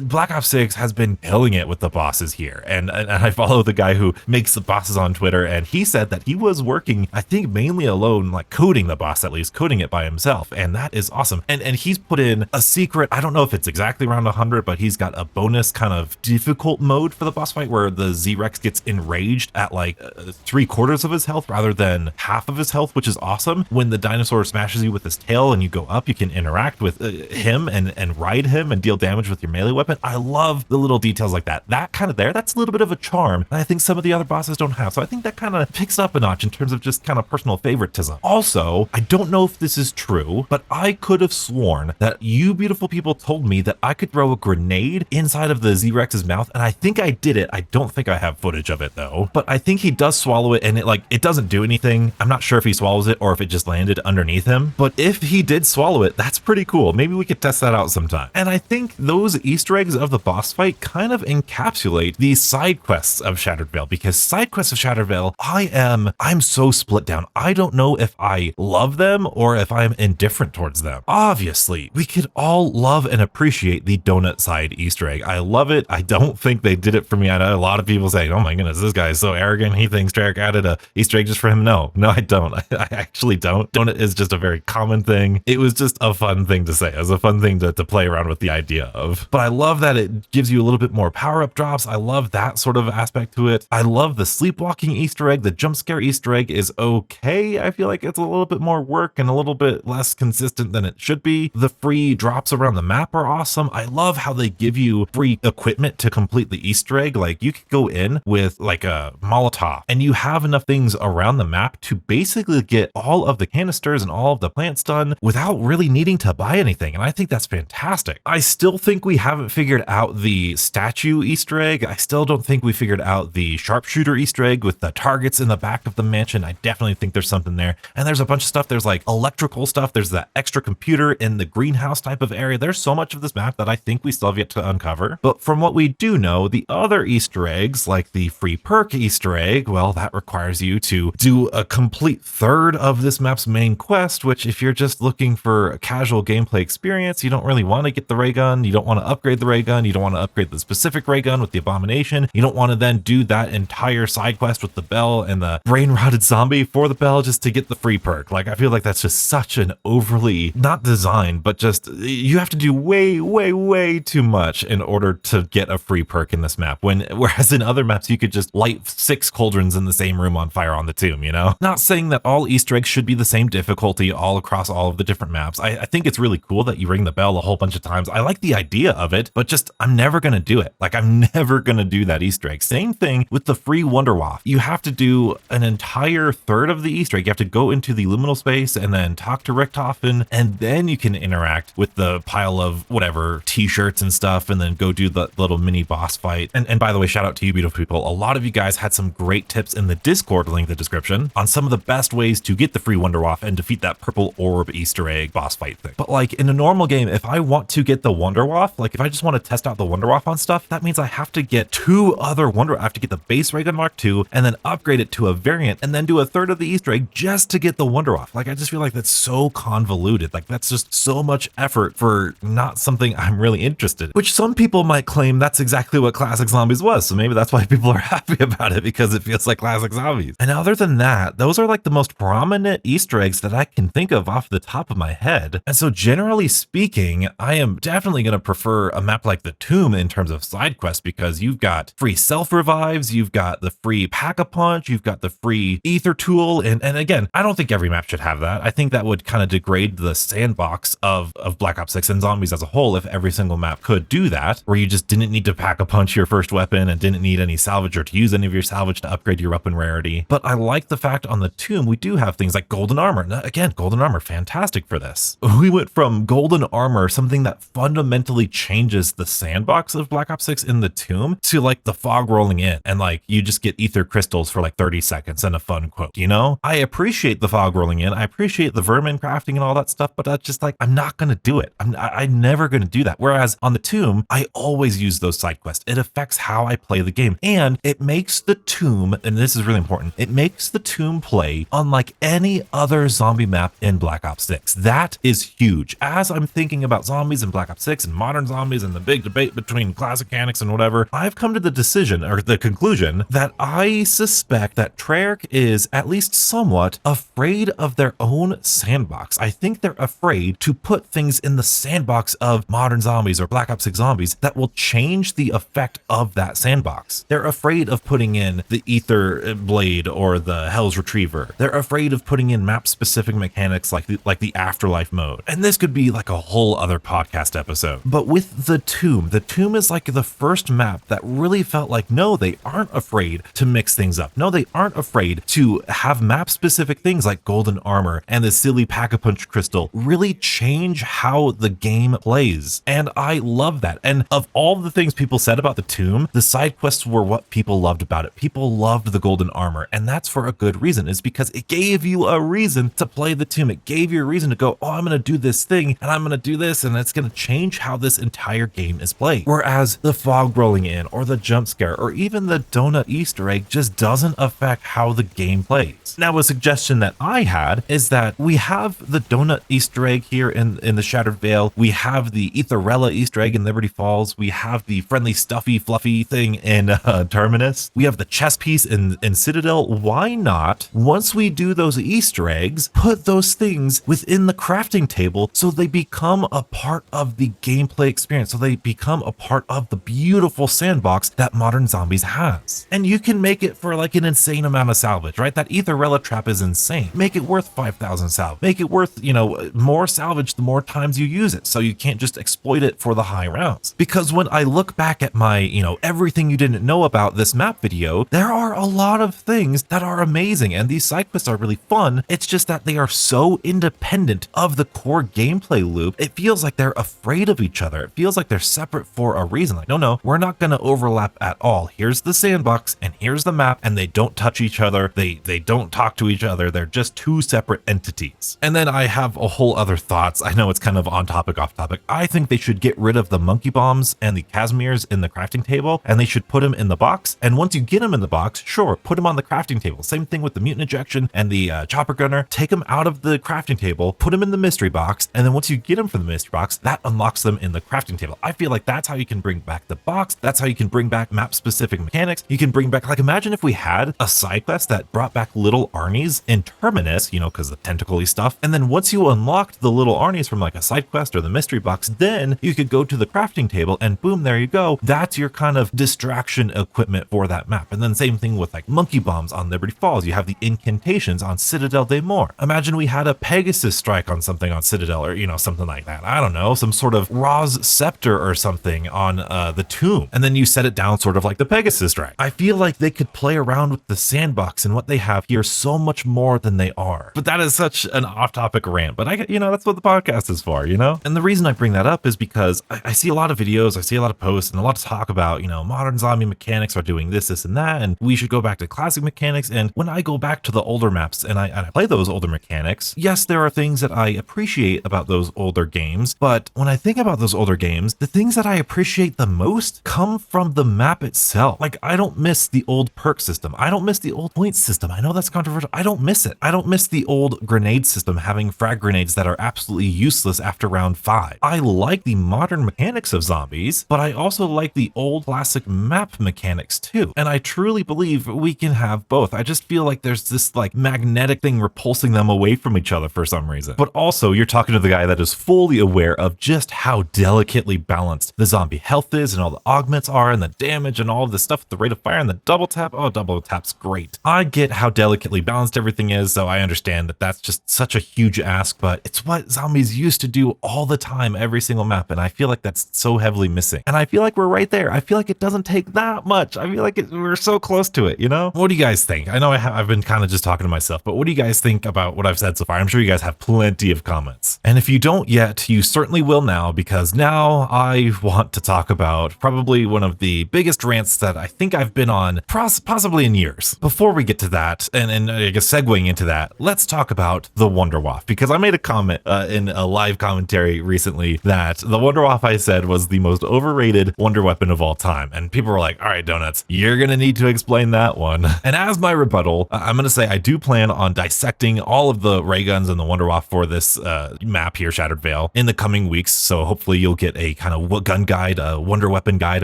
Black Ops 6 has been killing it with the bosses here. And I follow the guy who makes the bosses on Twitter, and he said that he was working, I think mainly alone, like coding the boss, at least coding it by himself. And that is awesome. And he's put in a secret, I don't know if it's exactly around 100, but he's got a bonus kind of difficult mode for the boss fight where the Z-Rex gets enraged at like 3/4 of his health rather than half of his health, which is awesome. When the dinosaur smashes you with his tail and you go up, you can interact with him and ride him and deal damage with your melee weapon. I love the little details like that. That kind of that's a little bit of a charm that I think some of the other bosses don't have. So I think that kind of picks up a notch in terms of just kind of personal favoritism. Also, I don't know if this is true, but I could have sworn that you beautiful people told me that I could throw a grenade inside of the Z-Rex's mouth, and I think I did it. I don't think I have footage of it though, but I think he does swallow it, and it doesn't do anything. I'm not sure if he swallows it or if it just landed underneath him, but if he did swallow it, that's pretty cool. Maybe we could test that out sometime. And I think those Easter eggs of the boss fight kind of encapsulate the side quests of Shattered Vale, because side quests of Shattered Vale, I'm so split down. I don't know if I love them or if I'm indifferent towards them. Obviously, we could all love and appreciate the donut side Easter egg. I love it. I don't think they did it for me. I know a lot of people say, oh my goodness, this guy is so arrogant. He thinks Treyarch added a Easter egg just for him. No, I don't. I actually don't. Donut is just a very common thing. It was just a fun thing to say. It was a fun thing to play around with the idea of. But I love that it gives you a little bit more power-up drops. I love that sort of aspect to it. I love the sleepwalking Easter egg. The jump scare Easter egg is okay. I feel like it's a little bit more work and a little bit less consistent than it should be. The free drops around the map are awesome. I love how they give you free equipment to complete the Easter egg. Like you could go in with like a Molotov and you have enough things around the map to basically get all of the canisters and all of the plants done without really needing to buy anything. And I think that's fantastic. I still think we haven't figured out the statue Easter egg. I still don't think we figured out the sharpshooter Easter egg with the targets in the back of the mansion. I definitely think there's something there. And there's a bunch of stuff. There's like electrical stuff. There's that extra computer in the greenhouse type of area. There's so much of this map that I think we still have yet to uncover. But from what we do know, the other Easter eggs, like the free perk Easter egg, well, that requires you to do a complete third of this map's main quest, which if you're just looking for a casual gameplay experience, you don't really want to get the ray gun. You don't want to upgrade the ray gun. You don't want to upgrade the specific ray gun with the abomination. You don't want to then do that entire side quest with the bell and the brain rotted zombie for the bell just to get the free perk. Like, I feel like that's just such an overly, not designed, but just you have to do way too much in order to get a free perk in this map. Whereas in other maps, you could just light 6 cauldrons in the same room on fire on the tomb, you know? Not saying that all Easter eggs should be the same difficulty all across all of the different maps. I think it's really cool that you ring the bell a whole bunch of times. I like the idea of it, but just I'm never going to do it. Like, I'm never going to do that Easter egg. Same thing with the free Wonderwaffe. You have to do an entire third of the Easter egg. You have to go into the liminal space and then talk to Richtofen, and then you can interact with the pile of whatever t-shirts and stuff, and then go do the little mini boss fight. And by the way, shout out to you beautiful people. A lot of you guys had some great tips in the Discord link in the description on some of the best ways to get the free Wonderwaffe and defeat that purple orb Easter egg boss fight thing. But like in a normal game, if I want to get the Wonderwaffe, like if I just want to test out the Wonderwaffe on stuff, that means I have to get 2 other I have to get the base ray gun Mark II and then upgrade it to a variant and then do a third of the Easter egg just to get the Wonderwaffe. Like, I just feel like that's so convoluted. Like, that's just so much effort for not something I'm really interested in, which some people might claim that's exactly what Classic Zombies was. So maybe that's why people are happy about it, because it feels like Classic Zombies. And other than that, those are like the most prominent Easter eggs that I can think of off the top of my head. And so generally speaking, I am definitely going to prefer a map map like the Tomb in terms of side quests, because you've got free self revives, you've got the free pack-a-punch, you've got the free ether tool, and again, I don't think every map should have that. I think that would kind of degrade the sandbox of Black Ops 6 and zombies as a whole if every single map could do that, where you just didn't need to pack-a-punch your first weapon and didn't need any salvage or to use any of your salvage to upgrade your weapon rarity. But I like the fact on the Tomb we do have things like golden armor. Now, again, golden armor, fantastic for this. We went from golden armor, something that fundamentally changes the sandbox of Black Ops 6 in the Tomb, to like the fog rolling in and like you just get ether crystals for like 30 seconds and a fun quote, you know? I appreciate the fog rolling in, I appreciate the vermin crafting and all that stuff, but that's just like, I'm not gonna do it. I'm never gonna do that. Whereas on the Tomb, I always use those side quests. It affects how I play the game, and it makes the Tomb, and this is really important, it makes the Tomb play unlike any other zombie map in Black Ops 6. That is huge. As I'm thinking about zombies in Black Ops 6 and modern zombies and the big debate between classic mechanics and whatever, I've come to the decision, or the conclusion, that I suspect that Treyarch is at least somewhat afraid of their own sandbox. I think they're afraid to put things in the sandbox of modern zombies or Black Ops 6 zombies that will change the effect of that sandbox. They're afraid of putting in the Ether Blade or the Hell's Retriever. They're afraid of putting in map-specific mechanics like the Afterlife mode. And this could be like a whole other podcast episode. But with the Tomb is like the first map that really felt like, no, they aren't afraid to mix things up. No, they aren't afraid to have map-specific things like golden armor and the silly pack-a-punch crystal really change how the game plays. And I love that. And of all the things people said about the Tomb, the side quests were what people loved about it. People loved the golden armor, and that's for a good reason, is because it gave you a reason to play the Tomb. It gave you a reason to go, oh, I'm going to do this thing, and I'm going to do this, and it's going to change how this entire game is played. Whereas the fog rolling in, or the jump scare, or even the donut Easter egg just doesn't affect how the game plays. Now, a suggestion that I had is that we have the donut Easter egg here in the Shattered Veil. We have the Etherella Easter egg in Liberty Falls. We have the friendly, stuffy, fluffy thing in Terminus. We have the chess piece in Citadel. Why not, once we do those Easter eggs, put those things within the crafting table so they become a part of the gameplay experience, so they become a part of the beautiful sandbox that modern zombies has. And you can make it for like an insane amount of salvage, right? That Etherella trap is insane. Make it worth 5,000 salvage. Make it worth, you know, more salvage the more times you use it, so you can't just exploit it for the high rounds. Because when I look back at my, you know, everything you didn't know about this map video, there are a lot of things that are amazing, and these side quests are really fun. It's just that they are so independent of the core gameplay loop. It feels like they're afraid of each other. It feels like they're separate for a reason. Like, no, we're not going to overlap at all. Here's the sandbox and here's the map, and they don't touch each other. They don't talk to each other. They're just two separate entities. And then I have a whole other thoughts. I know it's kind of on topic, off topic. I think they should get rid of the monkey bombs and the Casimirs in the crafting table, and they should put them in the box. And once you get them in the box, sure, put them on the crafting table. Same thing with the mutant ejection and the chopper gunner. Take them out of the crafting table, put them in the mystery box, and then once you get them from the mystery box, that unlocks them in the crafting table. I feel like that's how you can bring back the box. That's how you can bring back map-specific mechanics. You can bring back, like, imagine if we had a side quest that brought back little Arnie's in Terminus, you know, because the tentacle-y stuff. And then once you unlocked the little Arnie's from like a side quest or the mystery box, then you could go to the crafting table and boom, there you go. That's your kind of distraction equipment for that map. And then same thing with like monkey bombs on Liberty Falls. You have the incantations on Citadel de Mor. Imagine we had a Pegasus strike on something on Citadel, or, you know, something like that. I don't know, some sort of Roz scepter or something on the Tomb. And then you set it down sort of like the Pegasus strike. I feel like they could play around with the sandbox and what they have here so much more than they are. But that is such an off-topic rant, but you know, that's what the podcast is for, you know? And the reason I bring that up is because I see a lot of videos, I see a lot of posts and a lot of talk about, you know, modern zombie mechanics are doing this, and that, and we should go back to classic mechanics. And when I go back to the older maps and I play those older mechanics, yes, there are things that I appreciate about those older games, but when I think about those older games, the things that I appreciate the most come from the map itself. Like, I don't miss the old perk system. I don't miss the old point system. I know that's controversial. I don't miss it. I don't miss the old grenade system, having frag grenades that are absolutely useless after round 5. I like the modern mechanics of zombies, but I also like the old classic map mechanics too. And I truly believe we can have both. I just feel like there's this like magnetic thing repulsing them away from each other for some reason. But also, you're talking to the guy that is fully aware of just how delicately delicately balanced the zombie health is and all the augments are and the damage and all of the stuff, the rate of fire and the double tap. Oh, double tap's great. I get how delicately balanced everything is, so I understand that that's just such a huge ask, but it's what zombies used to do all the time, every single map, and I feel like that's so heavily missing. And I feel like we're right there. I feel like it doesn't take that much. I feel like we're so close to it, you know? What do you guys think? I know I've been kind of just talking to myself, but what do you guys think about what I've said so far? I'm sure you guys have plenty of comments. And if you don't yet, you certainly will now, because now I want to talk about probably one of the biggest rants that I think I've been on possibly in years. Before we get to that, and I guess segueing into that, let's talk about the Wonderwaffe, because I made a comment in a live commentary recently that the Wonderwaffe I said was the most overrated wonder weapon of all time. And people were like, all right, Donuts, you're going to need to explain that one. And as my rebuttal, I'm going to say I do plan on dissecting all of the ray guns and the Wonderwaffe for this map here, Shattered Veil, in the coming weeks. So hopefully you'll get a kind of gun guide, a wonder weapon guide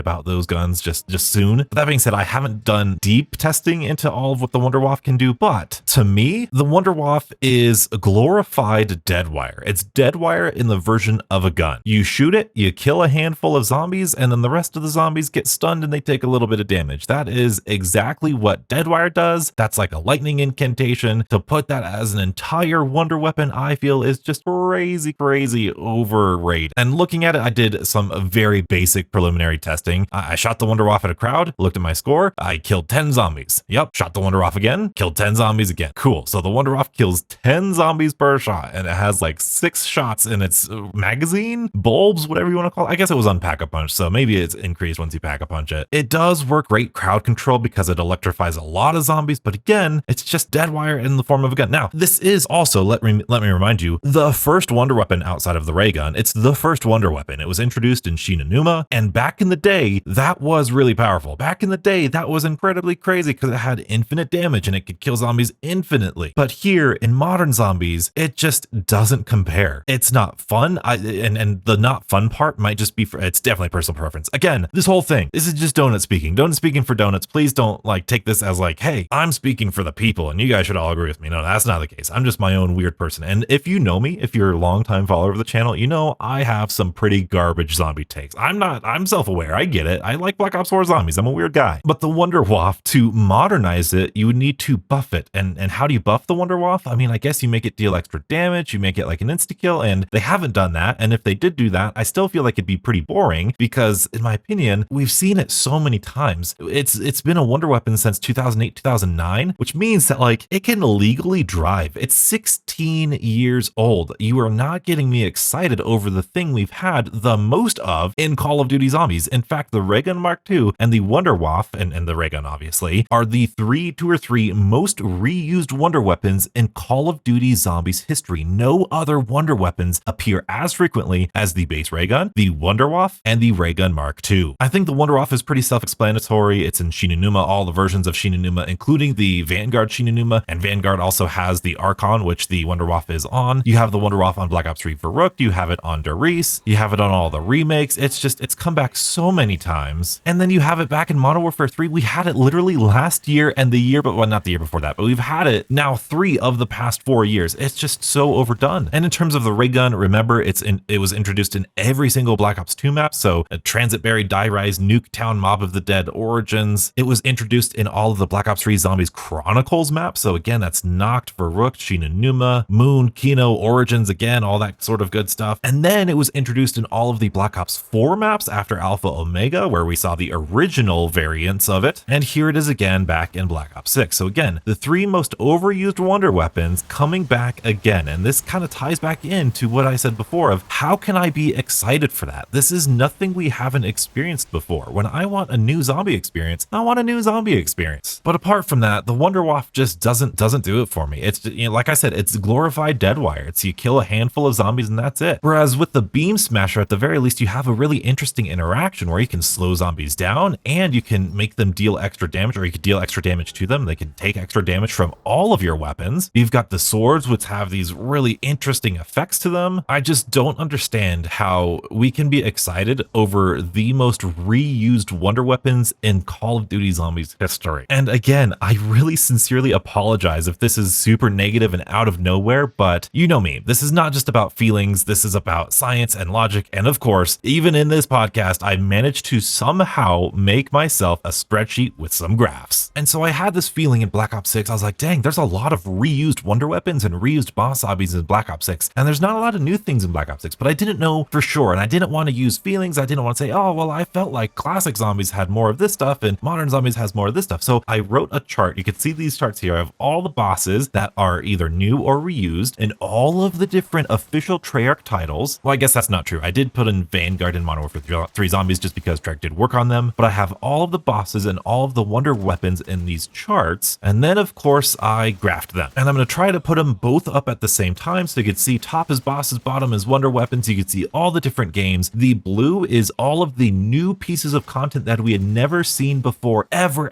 about those guns just soon. But that being said, I haven't done deep testing into all of what the Wonderwaffe can do, but to me, the Wonderwaffe is a glorified dead wire. It's dead wire in the version of a gun. You shoot it, you kill a handful of zombies, and then the rest of the zombies get stunned and they take a little bit of damage. That is exactly what dead wire does. That's like a lightning incantation. To put that as an entire wonder weapon, I feel is just crazy overrated. And looking at it, I did some very basic preliminary testing. I shot the Wonderwaffe at a crowd, looked at my score, I killed 10 zombies. Yep, shot the Wonderwaffe again, killed 10 zombies again. Cool. So the Wonderwaffe kills 10 zombies per shot, and it has like 6 shots in its magazine, bulbs, whatever you want to call it. I guess it was on Pack-a-Punch, so maybe it's increased once you Pack-a-Punch it. It does work great crowd control because it electrifies a lot of zombies, but again, it's just dead wire in the form of a gun. Now, this is also, let me remind you, the first wonder weapon outside of the ray gun. It's the first wonder weapon. It was introduced in Shinonuma, and back in the day, that was really powerful. Back in the day, that was incredibly crazy because it had infinite damage and it could kill zombies infinitely. But here in modern zombies, it just doesn't compare. It's not fun. And the not fun part might just be it's definitely personal preference. Again, this whole thing, this is just Donut speaking. Donut speaking for Donuts. Please don't like take this as like, hey, I'm speaking for the people and you guys should all agree with me. No, that's not the case. I'm just my own weird person. And if you know me, if you're a longtime follower of the channel, you know I have some pretty garbage zombie takes. I'm self-aware. I get it. I like Black Ops 4 zombies. I'm a weird guy. But the Wonderwaffe, to modernize it, you would need to buff it. And how do you buff the Wonderwaffe? I mean, I guess you make it deal extra damage. You make it like an insta-kill, and they haven't done that. And if they did do that, I still feel like it'd be pretty boring because, in my opinion, we've seen it so many times. It's been a wonder weapon since 2008, 2009, which means that like it can legally drive. It's 16 years old. You are not getting me excited over the thing we've had the most of in Call of Duty Zombies. In fact, the Ray Gun Mark II and the Wonderwaffe, and the Ray Gun obviously, are the two or three most reused wonder weapons in Call of Duty Zombies history. No other wonder weapons appear as frequently as the base Ray Gun, the Wonderwaffe, and the Ray Gun Mark II. I think the Wonderwaffe is pretty self-explanatory. It's in Shinonuma, all the versions of Shinonuma, including the Vanguard Shinonuma, and Vanguard also has the Archon, which the Wonderwaffe is on. You have the Wonderwaffe on Black Ops 3 Verrückt, you have it on Der Riese, you have it on all the remakes. It's come back so many times. And then you have it back in Modern Warfare 3. We had it literally last year and the year, but well, not the year before that, but we've had it now 3 of the past 4 years. It's just so overdone. And in terms of the ray gun, remember it was introduced in every single Black Ops 2 map. So a Transit Berry, Die Rise, Nuketown, Mob of the Dead, Origins. It was introduced in all of the Black Ops 3 Zombies Chronicles maps. So again, that's Nacht, Verrückt, Shinonuma, Moon, Kino, Origins, again, all that sort of good stuff. And then it was introduced in all of the Black Ops 4 maps after Alpha Omega, where we saw the original variants of it. And here it is again back in Black Ops 6. So again, the 3 most overused wonder weapons coming back again. And this kind of ties back into what I said before of how can I be excited for that? This is nothing we haven't experienced before. When I want a new zombie experience, I want a new zombie experience. But apart from that, the Wonderwaffe just doesn't do it for me. It's, you know, like I said, it's glorified dead wire. It's you kill a handful of zombies and that's it. Whereas with the Beam Smasher, at the very least, you have a really interesting interaction where you can slow zombies down and you can make them deal extra damage, or you could deal extra damage to them. They can take extra damage from all of your weapons. You've got the swords, which have these really interesting effects to them. I just don't understand how we can be excited over the most reused wonder weapons in Call of Duty Zombies history. And again, I really sincerely apologize if this is super negative and out of nowhere, but you know me, this is not just about feelings. This is about science and logic. And of course, even in this podcast, I managed to somehow make myself a spreadsheet with some graphs. And so I had this feeling in Black Ops 6, I was like, dang, there's a lot of reused wonder weapons and reused boss zombies in Black Ops 6, and there's not a lot of new things in Black Ops 6, but I didn't know for sure, and I didn't want to use feelings. I didn't want to say, oh, well, I felt like classic zombies had more of this stuff and modern zombies has more of this stuff. So I wrote a chart. You can see these charts here of all the bosses that are either new or reused and all of the different official Treyarch titles. Well, I guess that's not true. I did put in Vanguard and Modern Warfare 3 zombies just because Treyarch did work on them, but I have all of the bosses and all of the wonder weapons in these charts. And then of course I graphed them, and I'm going to try to put them both up at the same time so you can see top is bosses, bottom is wonder weapons. You can see all the different games. The blue is all of the new pieces of content that we had never seen before, ever.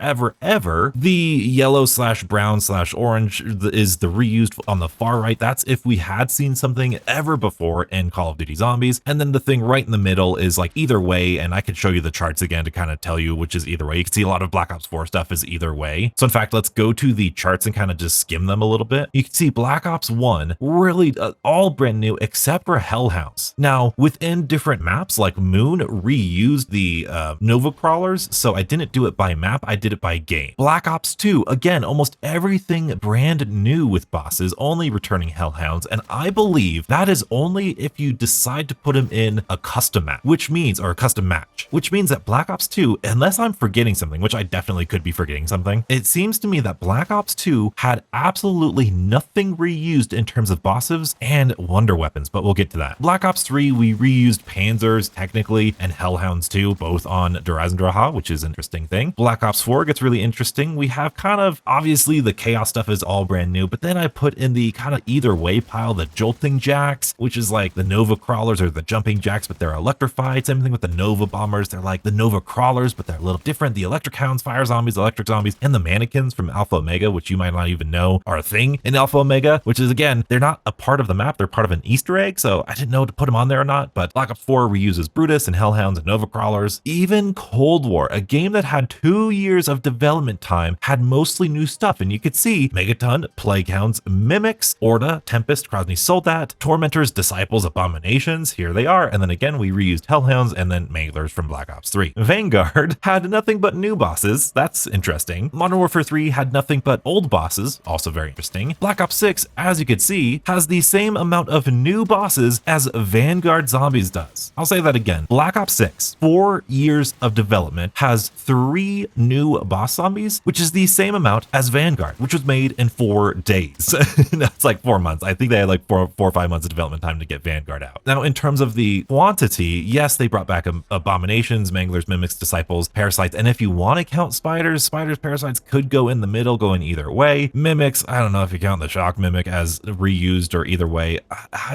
The yellow / brown / orange is the reused on the far right. That's if we had seen something ever before in Call of Duty Zombies. And then the thing right in the middle is like either way, and I could show you the charts again to kind of tell you which is either way. You can see a lot of Black Ops 4 stuff is either way. So in fact, let's go to the charts and kind of just skim them a little bit. You can see Black Ops 1 really all brand new except for Hellhounds. Now within different maps, like Moon reused the Nova crawlers, so I didn't do it by map, I did it by game. Black Ops 2, again, almost everything brand new with bosses, only returning Hellhounds, and I believe that is only if you decide to put them in a custom map, which means, or a custom match, which means that Black Ops 2, unless I'm forgetting something, which I definitely could be forgetting something, it seems to me that Black Ops 2 had absolutely nothing reused in terms of bosses and wonder weapons, but we'll get to that. Black Ops 3, we reused Panzers technically and Hellhounds too, both on Durazendraha, which is an interesting thing. Black Ops 4 gets really interesting. We have kind of, obviously the Chaos stuff is all brand new, but then I put in the kind of either way pile the Jolting Jacks, which is like the Nova Crawlers or the Jumping Jacks, but they're electrified. Same thing with the Nova Bombers. They're like the Nova Crawlers, but they're a little different. The Electric Hounds, Fire Zombies, Electric Zombies, and the Mannequins from Alpha Omega, which you might not even know are a thing in Alpha Omega, which is, again, they're not a part of the map. They're part of an Easter egg, so I didn't know to put them on there or not, but Black Ops 4 reuses Brutus and Hellhounds and Nova Crawlers. Even Cold War, a game that had 2 years of development time, had mostly new stuff, and you could see Megaton, Plague Hounds, Mimics, Orda, Tempest, Krasny Soldat, Tormentors, Disciples, Abominations, here they are, and then again we reused Hellhounds and then Manglers from Black Ops 3. Vanguard had nothing but new bosses, that's interesting. Modern Warfare 3 had nothing but old bosses, also very interesting. Black Ops 6, as you can see, has the same amount of new bosses as Vanguard Zombies does. I'll say that again. Black Ops 6, 4 years of development, has 3 new boss zombies, which is the same amount as Vanguard, which was made in 4 days. That's like 4 months. I think they had like 4 or 5 months of development time to get Vanguard out. Now, in terms of the quantity, yes, they brought back Abominations, Manglers, Mimics, Disciples, Parasites, and if you want to count Spiders, Parasites could go in the middle, going either way. Mimics, I don't know if you count the Shock Mimic as reused or either way.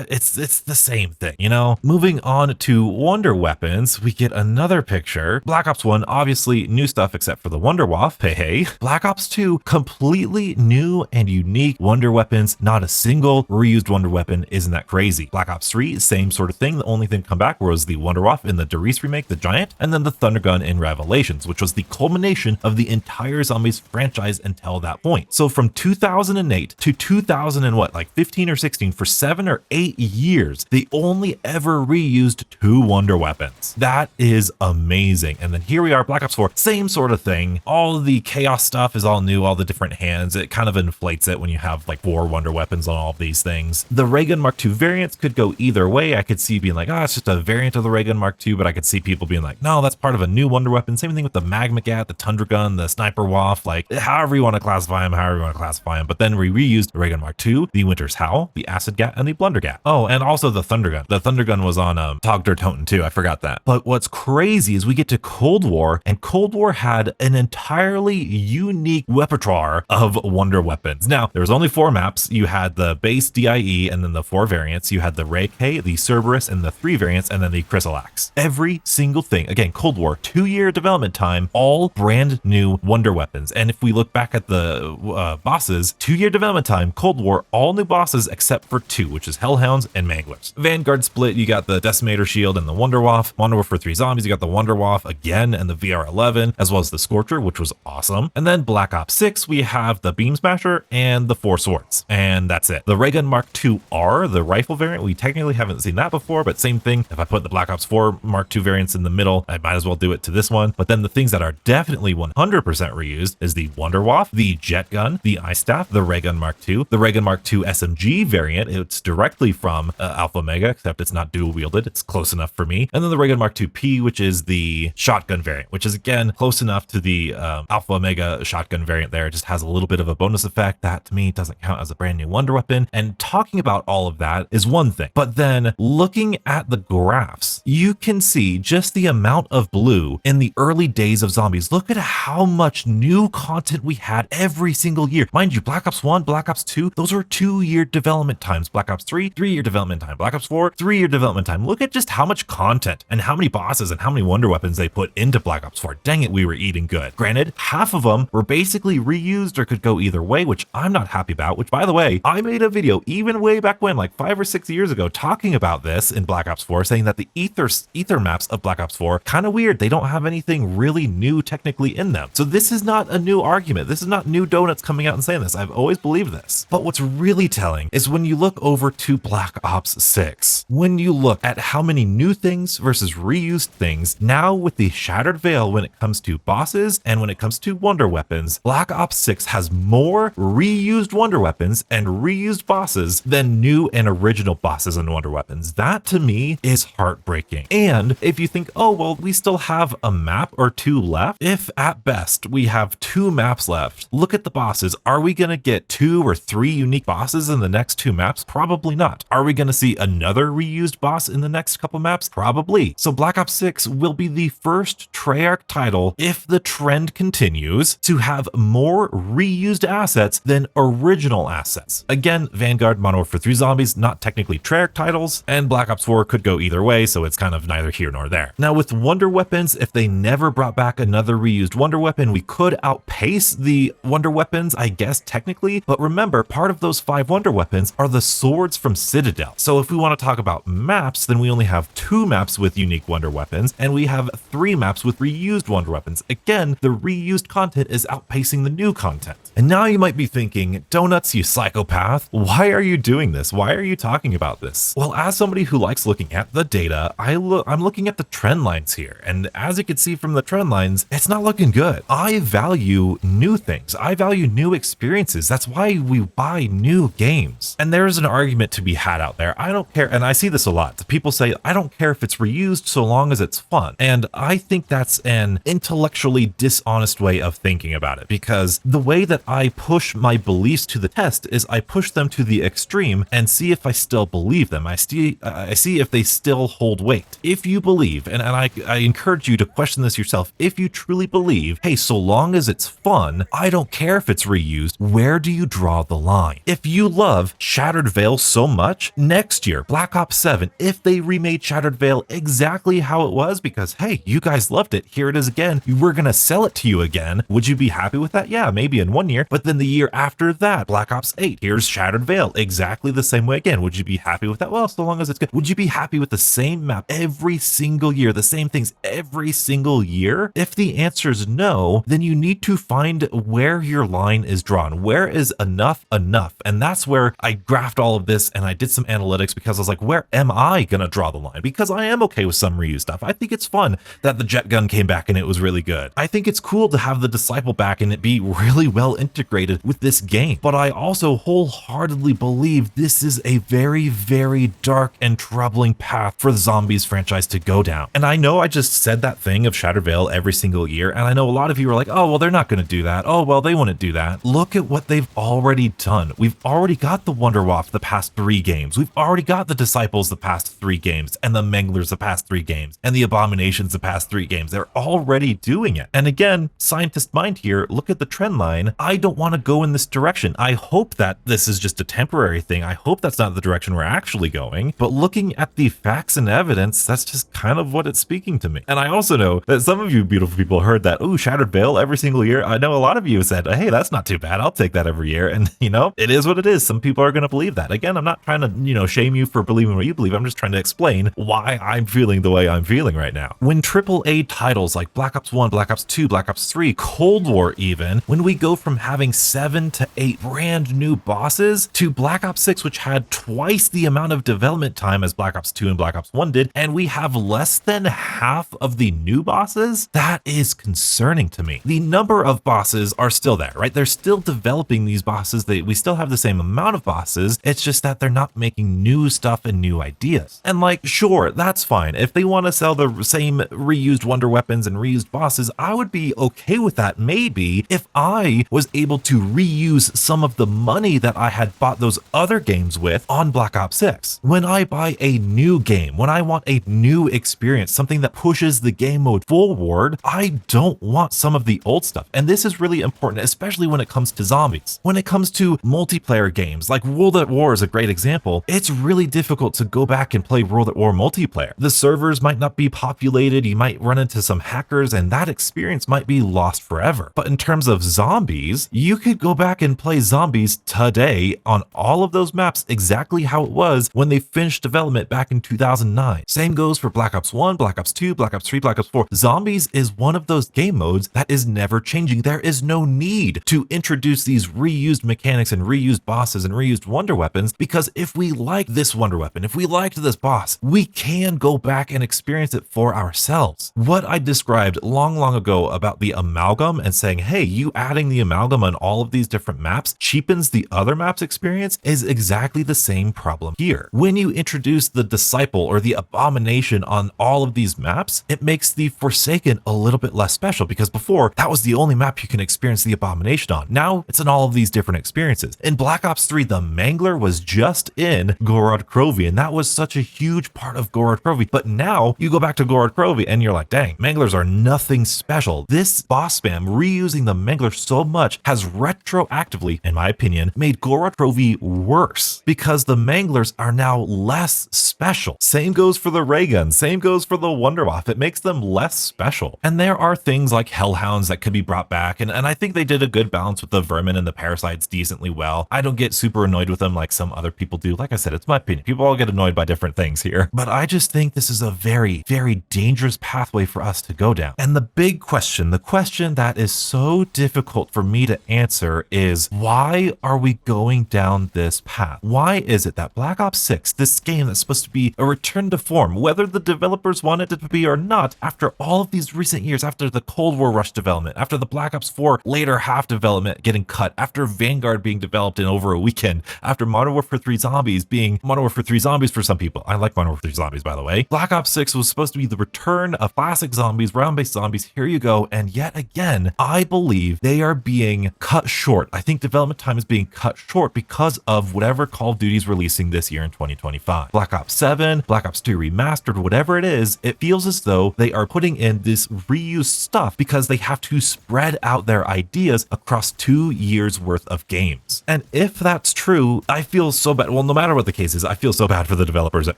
It's the same thing, you know? Moving on to Wonder Weapons, we get another picture. Black Ops 1, obviously new stuff except for the Wonderwaffe, hey. Black Ops 2, completely new and unique wonder weapons, not a single reused wonder weapon. Isn't that crazy? Black Ops 3, same sort of thing. The only thing to come back was the Wonderwaffe in the Derice remake, the Giant, and then the Thundergun in Revelations, which was the culmination of the entire Zombies franchise until that point. So from 2008 to 2000 and what, like 15 or 16, for 7 or 8 years, they only ever reused 2 wonder weapons. That is amazing. And then here we are, Black Ops 4, same sort of thing. All the Chaos stuff is all new, all the different hands. It kind of inflates it when you have like 4 wonder weapons on all of these things. The Ray Gun Mark II variants could go either way. I could see being like, it's just a variant of the Ray Gun Mark II, but I could see people being like, no, that's part of a new wonder weapon. Same thing with the Magma Gat, the Tundra Gun, the Sniper Waff, like however you want to classify them, but then we reused the Ray Gun Mark II, the Winter's Howl, the Acid Gat, and the Blunder Gat. Oh, and also the Thunder Gun. The Thunder Gun was on Tog Der Toten too, I forgot that. But what's crazy is we get to Cold War, and Cold War had an entirely unique repertoire of wonder weapons. Now, there was only 4 maps. You had the base DIE and then the 4 variants. You had the Ray K, the Cerberus, and the 3 variants, and then the Chrysalax. Every single thing. Again, Cold War, 2-year development time, all brand new wonder weapons. And if we look back at the bosses, 2-year development time, Cold War, all new bosses except for 2, which is Hellhounds and Manglers. Vanguard split, you got the Decimator Shield and the Wonderwaffe. Modern Warfare 3 Zombies, you got the Wonderwaffe again and the VR11, as well as the Scorcher, which was awesome. And then Black Ops 6, we have the Beam Smasher and the 4 Swords. And that's it. The Ray Gun Mark II R, the rifle variant, we technically haven't seen that before, but same thing. thing. If I put the Black Ops 4 Mark II variants in the middle, I might as well do it to this one. But then the things that are definitely 100% reused is the Wonderwaffe, the Jet Gun, the Ice Staff, the Ray Gun Mark II, the Ray Gun Mark II SMG variant. It's directly from Alpha Omega, except it's not dual wielded. It's close enough for me. And then the Ray Gun Mark II P, which is the shotgun variant, which is again close enough to the Alpha Omega shotgun variant there. It just has a little bit of a bonus effect that to me doesn't count as a brand new wonder weapon. And talking about all of that is one thing, but then looking at the graphs, you can see just the amount of blue in the early days of zombies. Look at how much new content we had every single year. Mind you, Black Ops 1, Black Ops 2, those were 2-year development times. Black Ops 3, 3-year development time. Black Ops 4, 3-year development time. Look at just how much content and how many bosses and how many wonder weapons they put into Black Ops 4. Dang it, we were eating good. Granted, half of them were basically reused or could go either way, which I'm not happy about, which by the way, I made a video even way back when, like 5 or 6 years ago, talking about this in Black Ops 4, saying that the ether maps of Black Ops 4 kind of weird. They don't have anything really new technically in them. So this is not a new argument. This is not new donuts coming out and saying this. I've always believed this. But what's really telling is when you look over to Black Ops 6, when you look at how many new things versus reused things, now with the Shattered Veil when it comes to bosses and when it comes to wonder weapons, Black Ops 6 has more reused wonder weapons and reused bosses than new and original bosses and wonder weapons. That to me is heartbreaking. And if you think, oh, well, we still have a map or two left, if at best we have 2 maps left, look at the bosses. Are we going to get 2 or 3 unique bosses in the next 2 maps? Probably not. Are we going to see another reused boss in the next couple maps? Probably. So Black Ops 6 will be the first Treyarch title, if the trend continues, to have more reused assets than original assets. Again, Vanguard, Modern Warfare 3 Zombies, not technically Treyarch titles, and Black Ops 4 could go either way, so it's kind of neither here nor there. Now with wonder weapons, if they never brought back another reused wonder weapon, we could outpace the wonder weapons, I guess technically, but remember, part of those 5 wonder weapons are the swords from Citadel. So if we want to talk about maps, then we only have 2 maps with unique wonder weapons, and we have 3 maps with reused wonder weapons. Again, the reused content is outpacing the new content. And now you might be thinking, Donuts, you psychopath, why are you doing this? Why are you talking about this? Well, as somebody who likes looking at the data, I'm looking at the trend lines here. And as you can see from the trend lines, it's not looking good. I value new things. I value new experiences. That's why we buy new games. And there's an argument to be had out there. I don't care. And I see this a lot. People say, I don't care if it's reused so long as it's fun. And I think that's an intellectually dishonest way of thinking about it, because the way that I push my beliefs to the test is I push them to the extreme and see if I still believe them. I see if they still hold weight. If you believe, and I encourage you to question this yourself, if you truly believe, hey, so long as it's fun, I don't care if it's reused, where do you draw the line? If you love Shattered Veil so much, next year, Black Ops 7, if they remade Shattered Veil exactly how it was, because hey, you guys loved it, here it is again, we're gonna sell it to you again, would you be happy with that? Yeah, maybe in 1 year, but then the year after that, Black Ops 8, here's Shattered Veil, exactly the same way again. Would you be happy with that? Well, so long as it's good. Would you be happy with the same map every single year, the same things every single year? If the answer is no, then you need to find where your line is drawn. Where is enough enough? And that's where I graphed all of this and I did some analytics, because I was like, where am I gonna draw the line? Because I am okay with some reuse stuff. I think it's fun that the jet gun came back and it was really good. I think it's cool to have the Disciple back and it be really well integrated with this game. But I also wholeheartedly believe this is a very, very dark and troubling path for the Zombies franchise to go down. And I know I just said that thing of Shattered Veil every single year, and I know a lot of you are like, oh, well, they're not going to do that. Oh, well, they wouldn't do that. Look at what they've already done. We've already got the Wonderwaffe the past 3 games. We've already got the Disciples the past 3 games, and the Manglers the past 3 games, and the Abominations the past 3 games. They're already doing it. And again, scientist mind here, look at the trend line. I don't want to go in this direction. I hope that this is just a temporary thing. I hope that's not the direction we're actually going. But looking at the facts and evidence, that's just kind of what it's speaking to me. And I also know that some of you beautiful people heard that, ooh, Shattered Veil every single year. I know a lot of you said, hey, that's not too bad. I'll take that every year. And you know, it is what it is. Some people are going to believe that. Again, I'm not trying to, you know, shame you for believing what you believe. I'm just trying to explain why I'm feeling the way I'm feeling right now. When AAA titles like Black Ops 1, Black Ops 2, Black Ops 3, Cold War even, when we go from having 7 to 8 brand new bosses to Black Ops 6, which had twice the amount of development time as Black Ops 2 and Black Ops 1 did, and we have less than half of the new bosses, that is concerning to me. The number of bosses are still there, right? They're still developing these bosses. We still have the same amount of bosses. It's just that they're not making new stuff and new ideas. And like, sure, that's fine. If they want to sell the same reused wonder weapons and reused bosses, I would be okay with that maybe if I was able to reuse some of the money that I had bought those other games with on Black Ops 6. When I buy a new game, when I want a new experience, something that pushes the game mode forward, I don't want some of the old stuff. And this is really important, especially when it comes to zombies. When it comes to multiplayer games, like World at War is a great example, it's really difficult to go back and play World at War multiplayer. The servers might not be populated, you might run into some hackers, and that experience might be lost forever. But in terms of zombies, you could go back and play zombies today on all of those maps exactly how it was when they finished development back in 2009. Same goes for Black Ops 1, Black Ops 2, Black Ops 3, Black Ops 4. Zombies is one of those game modes that is never changing. There is no need to introduce these reused mechanics and reused bosses and reused wonder weapons, because if we like this wonder weapon, if we liked this boss, we can go back and experience it for ourselves. What I described long ago about the amalgam and saying, hey, you adding the amalgam on all of these different maps cheapens the other maps experience is exactly the same problem here. When you introduce the Disciple or the Abomination on all of these maps, it makes the Forsaken a little bit less special, because before that was the only map you can experience the Abomination on. Now it's in all of these different experiences. In Black Ops 3, the Mangler was just in Gorod Krovi, and that was such a huge part of Gorod Krovi. But now you go back to Gorod Krovi and you're like, dang, Manglers are nothing special. This boss spam reusing the Mangler so much has retroactively, in my opinion, made Gorod Krovi worse, because the Manglers are now less special. Same goes for the ray gun, same goes for the Wonderwaffe. It makes them less special. And there are things like Hellhounds that could be brought back, and I think they did a good balance with the Vermin and the Parasites decently well. I don't get super annoyed with them like some other people do. Like I said, it's my opinion. People all get annoyed by different things here. But I just think this is a very, very dangerous pathway for us to go down. And the big question, the question that is so difficult for me to answer is, why are we going down this path? Why is it that Black Ops 6, this game that's supposed to be a return to form, whether the developers wanted it to be or not, after all of these recent years, after the Cold War Rush development, after the Black Ops 4 later half development getting cut, after Vanguard being developed in over a weekend, after Modern Warfare 3 Zombies being Modern Warfare 3 Zombies for some people. I like Modern Warfare 3 Zombies, by the way. Black Ops 6 was supposed to be the return of classic zombies, round-based zombies. Here you go. And yet again, I believe they are being cut short. I think development time is being cut short because of whatever Call of Duty is releasing this year in 2025. Black Ops 7, Black Ops 2 Remastered, whatever it is, it feels as though they are putting in this reused stuff because they have to spread out their ideas across 2 years worth of games. And if that's true, I feel so bad. Well, no matter what the case is, I feel so bad for the developers at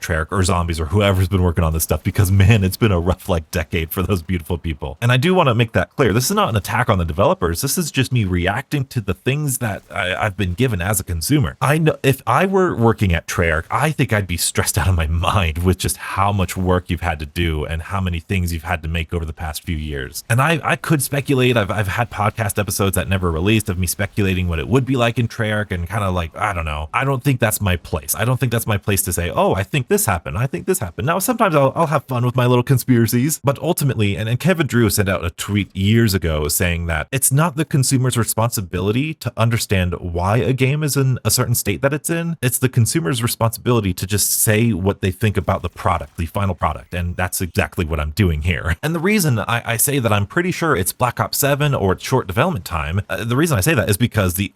Treyarch or Zombies or whoever's been working on this stuff, because man, it's been a rough like decade for those beautiful people. And I do want to make that clear. This is not an attack on the developers. This is just me reacting to the things that I've been given as a consumer. I know if I were working at Treyarch, I think I'd be stressed out of my mind with just how much work you've had to do and how many things you've had to make over the past few years. And I could speculate. I've had podcast episodes that never released of me speculating what it would be like in Treyarch, and kind of like, I don't know. I don't think that's my place. I don't think that's my place to say, oh, I think this happened. I think this happened. Now, sometimes I'll have fun with my little conspiracies, but ultimately, and Kevin Drew sent out a tweet years ago saying that it's not the consumer's responsibility to understand why a game is in a certain state that it's in. It's the consumer's responsibility to just say what they think about the product, the final product. And that's exactly what I'm doing here. And the reason I say that I'm pretty sure it's Black Ops 7 or it's short development time, the reason I say that is because the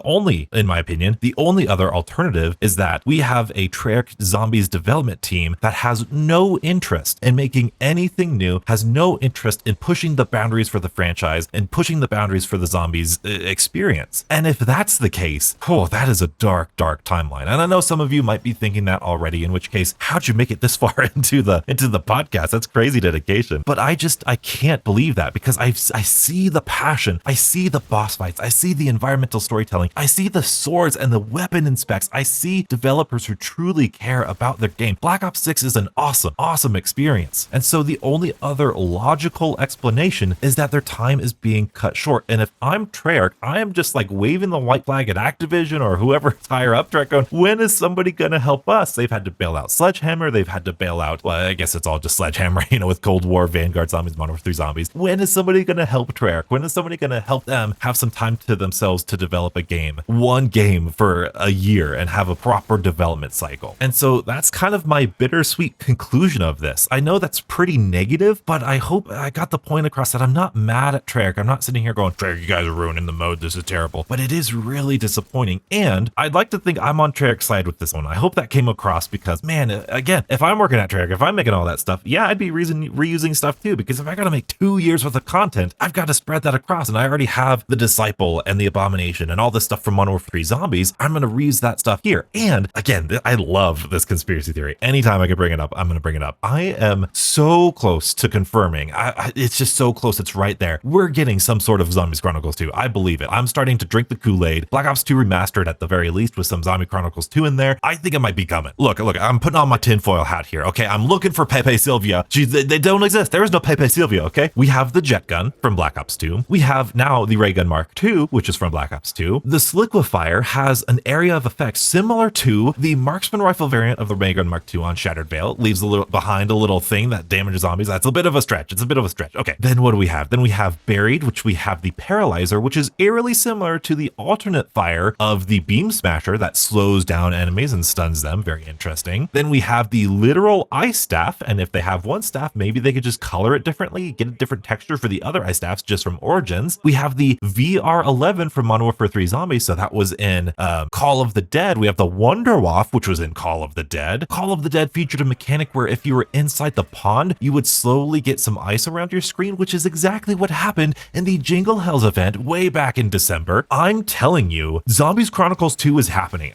only, in my opinion, the only other alternative is that we have a Treyarch Zombies development team that has no interest in making anything new, has no interest in pushing the boundaries for the franchise and pushing the boundaries for the Zombies experience. And if that's the case, oh, that is a dark, dark timeline. And I know some of you might be thinking that already, in which case, how'd you make it this far into the podcast? That's crazy dedication. But I can't believe that, because I see the passion, I see the boss fights, I see the environmental storytelling, I see the swords and the weapon inspects, I see developers who truly care about their game. Black Ops 6 is an awesome experience. And so the only other logical explanation is that their time is being cut short. And if I'm Treyarch, I am just like waving the white flag at Activision or whoever's higher up, Treyarch, going, when is somebody gonna help us? They've had to bail out Sledgehammer, they've had to bail out. Well, I guess it's all just Sledgehammer, you know, with Cold War, Vanguard Zombies, Modern Warfare 3 Zombies. When is somebody going to help Treyarch? When is somebody going to help them have some time to themselves to develop a game, one game for a year, and have a proper development cycle? And so that's kind of my bittersweet conclusion of this. I know that's pretty negative, but I hope I got the point across that I'm not mad at Treyarch. I'm not sitting here going, Treyarch, you guys are ruining the mode. This is terrible. But it is really disappointing. And I'd like to think I'm on Treyarch's side with this one. I hope that came across because, man, again, if I'm working at Treyarch, if I'm making all that stuff, yeah, I'd be reusing stuff too, because if I got to make 2 years worth of content, I've got to spread that across. And I already have the Disciple and the Abomination and all this stuff from Modern Warfare 3 Zombies. I'm going to reuse that stuff here. And again, I love this conspiracy theory. Anytime I can bring it up, I'm going to bring it up. I am so close to confirming. It's just so close. It's right there. We're getting some sort of Zombies Chronicles 2. I believe it. I'm starting to drink the Kool-Aid. Black Ops 2 Remastered at the very least with some Zombie Chronicles 2 in there. I think it might be coming. Look, I'm putting on my tinfoil hat here. Okay, I'm looking for Pepe Silvia. They don't exist. There is no Pepe Silvia, okay? We have the jet gun from Black Ops 2. We have now the ray gun Mark II, which is from Black Ops 2. The Sliquifier has an area of effect similar to the marksman rifle variant of the ray gun Mark II on Shattered Veil. It leaves behind a little thing that damages zombies. That's a bit of a stretch. It's a bit of a stretch. Okay, then what do we have? Then we have Buried, which we have the Paralyzer, which is eerily similar to the alternate fire of the Beam Smasher that slows down enemies and stuns them. Very interesting. Then we have the literal ice staff, and if they have one staff, maybe they could just color it differently, get a different texture for the other ice staffs just from Origins. We have the VR11 from Modern Warfare 3 Zombies, so that was in Call of the Dead. We have the Wonderwaffe, which was in Call of the Dead. Call of the Dead featured a mechanic where if you were inside the pond, you would slowly get some ice around your screen, which is exactly what happened in the Jingle Hells event way back in December. I'm telling you, Zombies Chronicles 2 is happening.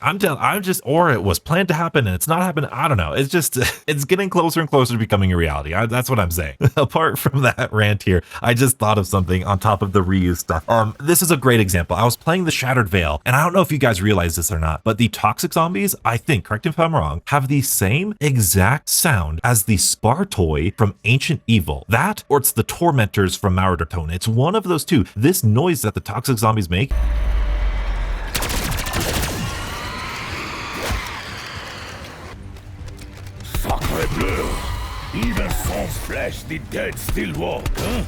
Or it was planned to happen and it's not happening. I don't know. It's just, it's getting closer and closer to becoming a reality. That's what I'm saying. Apart from that rant here, I just thought of something on top of the reuse stuff. This is a great example. I was playing the Shattered Veil, and I don't know if you guys realize this or not, but the toxic zombies, I think, correct me if I'm wrong, have the same exact sound as the Spartoi from Ancient Evil. That, or it's the Tormentors from Mauerdertone. It's one of those two. This noise that the toxic zombies make, Sacre bleu! Even sans flesh, the dead still walk, huh?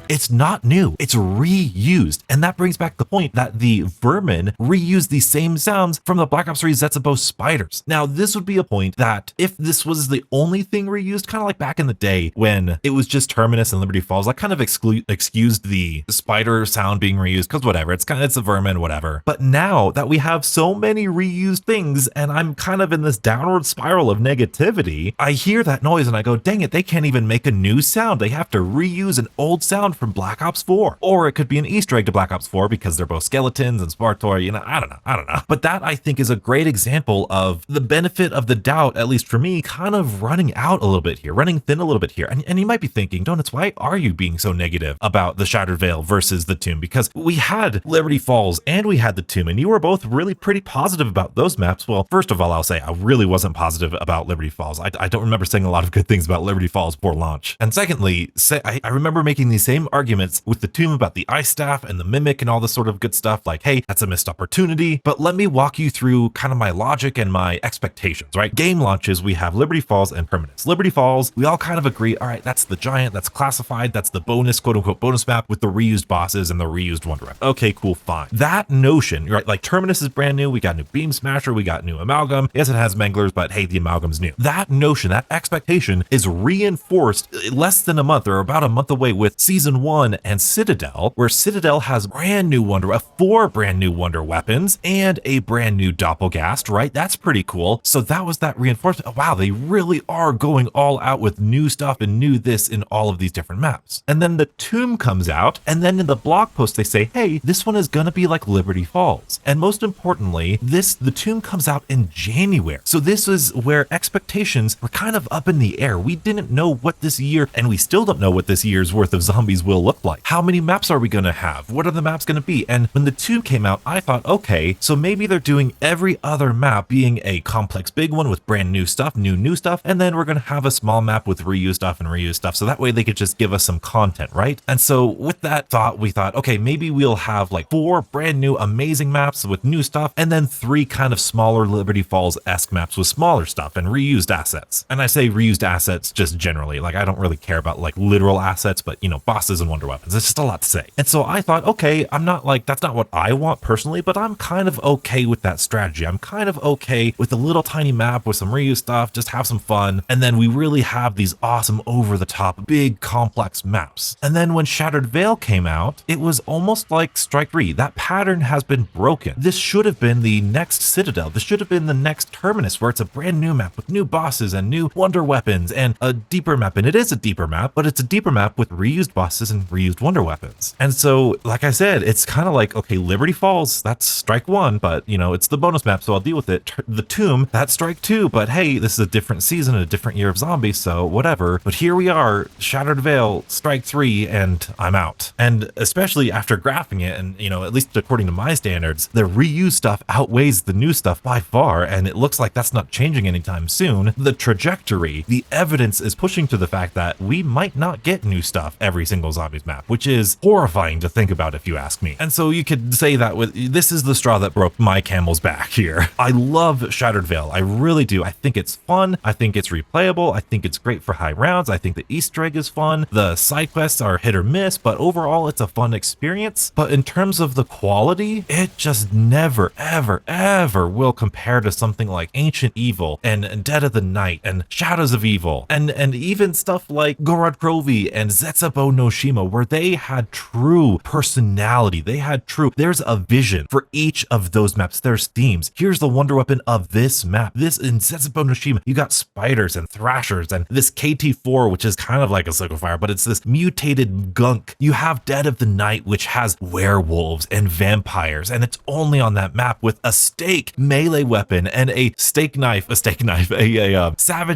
it's not new, it's reused. And that brings back the point that the vermin reuse the same sounds from the Black Ops 3 Zetsubo spiders. Now, this would be a point that if this was the only thing reused, kind of like back in the day when it was just Terminus and Liberty Falls, I kind of excused the spider sound being reused because whatever, it's a vermin, whatever. But now that we have so many reused things and I'm kind of in this downward spiral of negativity, I hear that noise and I go, dang it, they can't even make a new sound. They have to reuse an old sound from Black Ops 4. Or it could be an Easter egg to Black Ops 4 because they're both skeletons and Spartor, you know, I don't know. But that I think is a great example of the benefit of the doubt, at least for me, kind of running out a little bit here, running thin a little bit here. And you might be thinking, Donuts, why are you being so negative about the Shattered Veil versus the Tomb? Because we had Liberty Falls and we had the Tomb, and you were both really pretty positive about those maps. Well, first of all, I'll say I really wasn't positive about Liberty Falls. I don't remember saying a lot of good things about Liberty Falls before launch. And secondly, I remember making these same arguments with the Tomb about the Ice Staff and the Mimic and all this sort of good stuff, like, hey, that's a missed opportunity. But let me walk you through kind of my logic and my expectations, right? Game launches, we have Liberty Falls and Terminus. Liberty Falls, we all kind of agree, all right, that's the giant, that's classified, that's the bonus, quote unquote, bonus map with the reused bosses and the reused Wonderwaffe. Okay, cool, fine. That notion, right? Like Terminus is brand new, we got new Beam Smasher, we got new Amalgam. Yes, it has Manglers, but hey, the Amalgam's new. That notion, that expectation is reinforced less than a month or about a month away with Season 1 and Citadel, where Citadel has brand new Wonderwaffe, 4 brand new Wonder Weapons, and a brand new Doppelgast, right? That's pretty cool. So that was that reinforcement. Oh, wow, they really are going all out with new stuff and new this in all of these different maps. And then the Tomb comes out, and then in the blog post they say, hey, this one is gonna be like Liberty Falls. And most importantly, the Tomb comes out in January. So this is where expectations were kind of up in the air. We didn't know what this year, and we still don't know what this year's worth of zombies will look like. How many maps are we going to have? What are the maps going to be? And when the Tomb came out, I thought, okay, so maybe they're doing every other map being a complex big one with brand new stuff, new stuff, and then we're going to have a small map with reused stuff and reused stuff. So that way they could just give us some content, right? And so with that thought, we thought, okay, maybe we'll have like 4 brand new amazing maps with new stuff, and then 3 kind of smaller Liberty Falls-esque maps with smaller stuff and reused assets. And I say reused assets just generally, like I don't really care about like literal assets, but you know, bosses and wonder weapons, it's just a lot to say. And so I thought, okay, I'm not like, that's not what I want personally, but I'm kind of okay with that strategy. I'm kind of okay with a little tiny map with some reused stuff, just have some fun. And then we really have these awesome over the top, big complex maps. And then when Shattered Veil came out, it was almost like Strike 3. That pattern has been broken. This should have been the next Citadel. This should have been the next Terminus, where it's a brand new map with new bosses and new wonder weapons and a deeper map. And it is a deeper map, but it's a deeper map with reused bosses and reused wonder weapons. And so, like I said, it's kind of like, okay, Liberty Falls, that's Strike 1, but you know, it's the bonus map, so I'll deal with it. The Tomb, that's Strike 2, but hey, this is a different season, a different year of zombies, so whatever. But here we are, Shattered Veil, Strike 3, and I'm out. And especially after graphing it, and you know, at least according to my standards, the reused stuff outweighs the new stuff by far, and it looks like that's not changing anytime soon. The trajectory, the evidence is pushing to the fact that we might not get new stuff every single zombies map, which is horrifying to think about if you ask me. And so you could say that this is the straw that broke my camel's back here. I love Shattered Veil. I really do. I think it's fun. I think it's replayable. I think it's great for high rounds. I think the Easter egg is fun. The side quests are hit or miss, but overall it's a fun experience. But in terms of the quality, it just never, ever will compare to something like Ancient Evil and Dead of the Night and Shadows of Evil and even stuff like Gorod Krovi and Zetsubou no Shima, where they had true personality. They had there's a vision for each of those maps. There's themes. Here's the wonder weapon of this map. This in Zetsubou no Shima, you got spiders and thrashers and this KT4, which is kind of like a liquefier, but it's this mutated gunk. You have Dead of the Night, which has werewolves and vampires, and it's only on that map with a stake melee weapon and a savage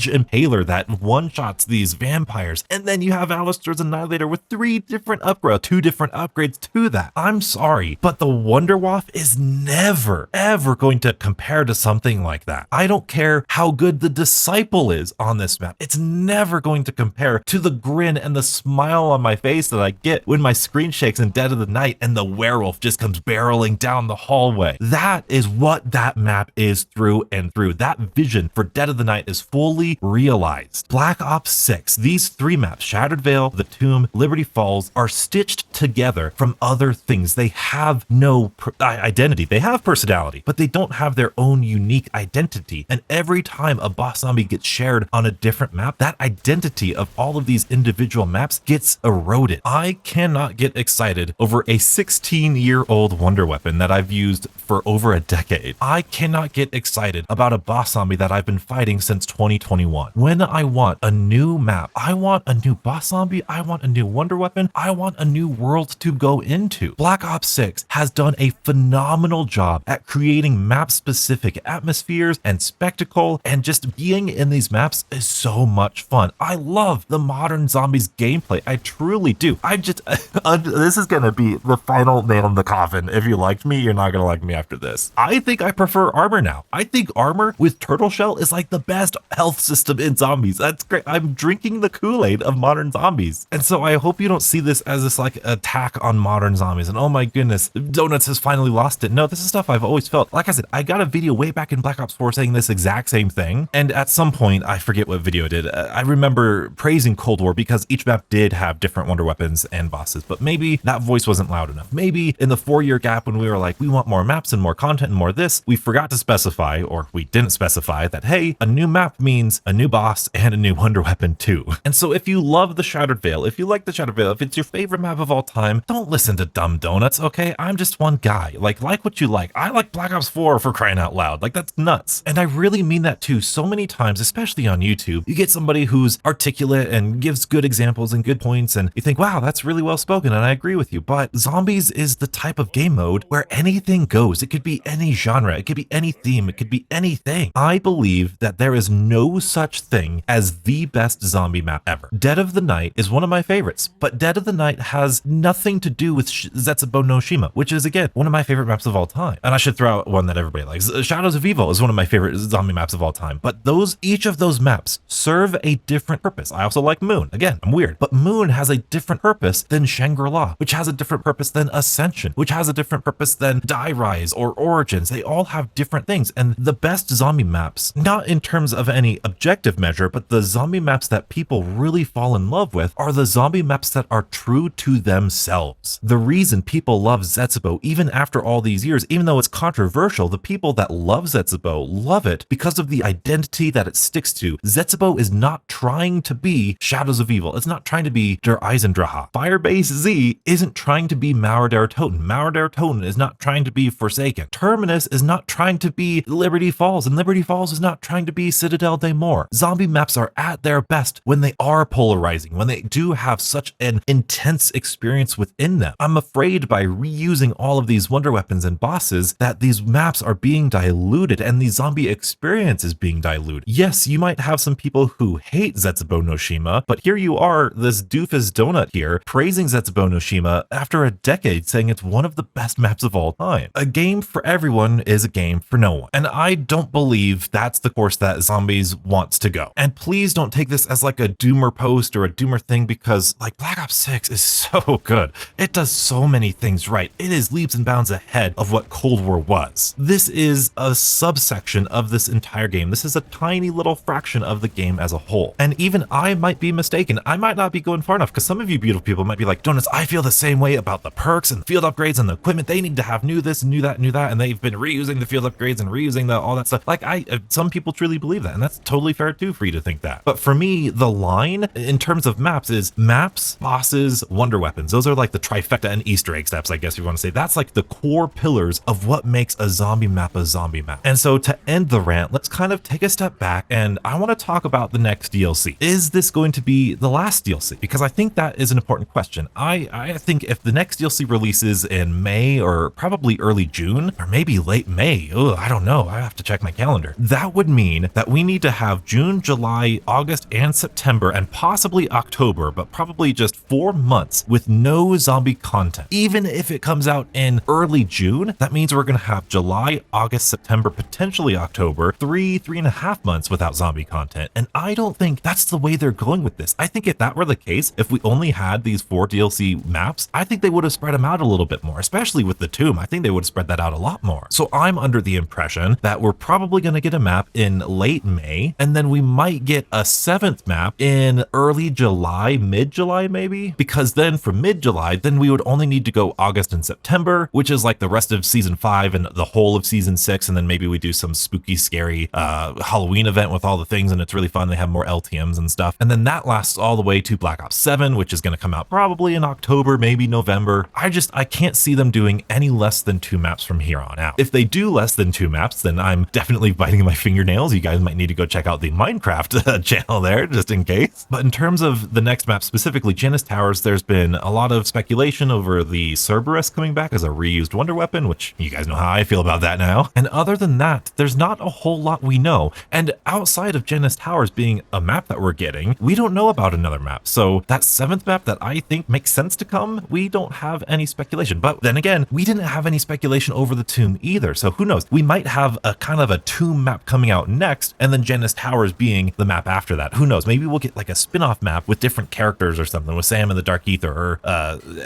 impaler that one-shots these vampires. And then you have Alistair's Annihilator with 2 different upgrades to that. I'm sorry, but the Wonderwaffe is never, ever going to compare to something like that. I don't care how good the Disciple is on this map. It's never going to compare to the grin and the smile on my face that I get when my screen shakes in Dead of the Night and the werewolf just comes barreling down the hallway. That is what that map is through and through. That vision for Dead of the Night is fully realized. Black Ops 6, these 3 maps, Shattered Veil, The Tomb, Liberty Falls, are stitched together from other things. They have no identity. They have personality, but they don't have their own unique identity. And every time a boss zombie gets shared on a different map, that identity of all of these individual maps gets eroded. I cannot get excited over a 16-year-old wonder weapon that I've used for over a decade. I cannot get excited about a boss zombie that I've been fighting since 2021. When I want a new map, I want a new boss zombie, I want a new wonder weapon, I want a new world to go into. Black Ops 6 has done a phenomenal job at creating map-specific atmospheres and spectacle, and just being in these maps is so much fun. I love the modern zombies gameplay. I truly do. This is gonna be the final nail in the coffin. If you liked me, you're not gonna like me after this. I think I prefer armor now. I think armor with turtle shell is like the best health system in zombies. That's great. I'm drinking the Kool-Aid of modern zombies. And so I hope you don't see this as this like attack on modern zombies and oh my goodness, Donuts has finally lost it. No, this is stuff I've always felt. Like I said, I got a video way back in Black Ops 4 saying this exact same thing. And at some point, I forget what video it did. I remember praising Cold War because each map did have different wonder weapons and bosses, but maybe that voice wasn't loud enough. Maybe in the 4-year gap when we were like, we want more maps and more content and more this, we forgot to specify, or we didn't specify that, hey, a new map means a new boss and a new wonder weapon too. And so if you love the Shattered Veil, if you like the Shattered Veil, if it's your favorite map of all time, don't listen to dumb donuts, okay? I'm just one guy. Like what you like. I like Black Ops 4 for crying out loud. Like that's nuts. And I really mean that too. So many times, especially on YouTube, you get somebody who's articulate and gives good examples and good points and you think, wow, that's really well spoken and I agree with you. But zombies is the type of game mode where anything goes. It could be any genre. It could be any theme. It could be anything. I believe that there is no such thing as the best zombie map ever. Dead of the Night is one of my favorites. But Dead of the Night has nothing to do with Zetsubo no Shima, which is, again, one of my favorite maps of all time. And I should throw out one that everybody likes. Shadows of Evil is one of my favorite zombie maps of all time. But each of those maps serve a different purpose. I also like Moon. Again, I'm weird, but Moon has a different purpose than Shangri-La, which has a different purpose than Ascension, which has a different purpose than Die Rise or Origins. They all have different things. And the best zombie maps, not in terms of any objective measure, but the zombie maps that people really fall in love with are the zombie maps that are true to themselves. The reason people love Zetsubo, even after all these years, even though it's controversial, the people that love Zetsubo love it because of the identity that it sticks to. Zetsubo is not trying to be Shadows of Evil. It's not trying to be Der Eisendrache. Firebase Z isn't trying to be Mauer der Toten. Mauer der Toten is not trying to be Forsaken. Terminus is not trying to be Liberty Falls, and Liberty Falls is not trying to be Citadel de Mor. Zombie maps are at their best when they are polarizing, when they do have such an intense experience within them. I'm afraid by reusing all of these wonder weapons and bosses that these maps are being diluted and the zombie experience is being diluted. Yes, you might have some people who hate Zetsubo no Shima, but here you are, this doofus donut here, praising Zetsubo no Shima after a decade, saying it's one of the best maps of all time. A game for everyone is a game for no one. And I don't believe that's the course that Zombies wants to go. And please don't take this as like a doomer post or a doomer thing, because like Black Ops 6 is so good. It does so many things right. It is leaps and bounds ahead of what Cold War was. This is a subsection of this entire game. This is a tiny little fraction of the game as a whole. And even I might be mistaken. I might not be going far enough, because some of you beautiful people might be like, Donuts, I feel the same way about the perks and field upgrades and the equipment. They need to have new this and new that and new that, and they've been reusing the field upgrades and reusing all that stuff. Like some people truly believe that, and that's totally fair too for you to think that. But for me, the line in terms of maps is maps, bosses, wonder weapons. Those are like the trifecta and Easter egg steps, I guess you want to say. That's like the core pillars of what makes a zombie map a zombie map. And so to end the rant, let's kind of take a step back, and I want to talk about the next DLC. Is this going to be the last DLC? Because I think that is an important question. I think if the next DLC releases in May or probably early June or maybe late May, I don't know, I have to check my calendar, that would mean that we need to have June, July, August, and September, and possibly October, but probably just 4 months with no zombie content. Even if it comes out in early June, that means we're going to have July, August, September, potentially October, 3.5 months without zombie content. And I don't think that's the way they're going with this. I think if that were the case, if we only had these 4 DLC maps, I think they would have spread them out a little bit more, especially with the Tomb. I think they would have spread that out a lot more. So I'm under the impression that we're probably going to get a map in late May, and then we might get a 7th map in early July, mid-July maybe, because then from mid-July, then we would only need to go August and September, which is like the rest of season 5 and the whole of season 6, and then maybe we do some spooky, scary Halloween event with all the things, and it's really fun. They have more LTMs and stuff, and then that lasts all the way to Black Ops 7, which is going to come out probably in October, maybe November. I can't see them doing any less than 2 maps from here on out. If they do less than 2 maps, then I'm definitely biting my fingernails. You guys might need to go check out the Minecraft channel there, just in case. But in terms of the next map, specifically Janus Towers, there's been a lot of speculation over the Cerberus coming back as a reused wonder weapon, which you guys know how I feel about that now. And other than that, there's not a whole lot we know. And outside of Janus Towers being a map that we're getting, we don't know about another map. So that 7th map that I think makes sense to come, we don't have any speculation. But then again, we didn't have any speculation over the Tomb either. So who knows? We might have a kind of a Tomb map coming out next, and then Janus Towers being the map after that. Who knows? Maybe we'll get like a spin-off map with different characters or something, with Sam in the Dark Ether or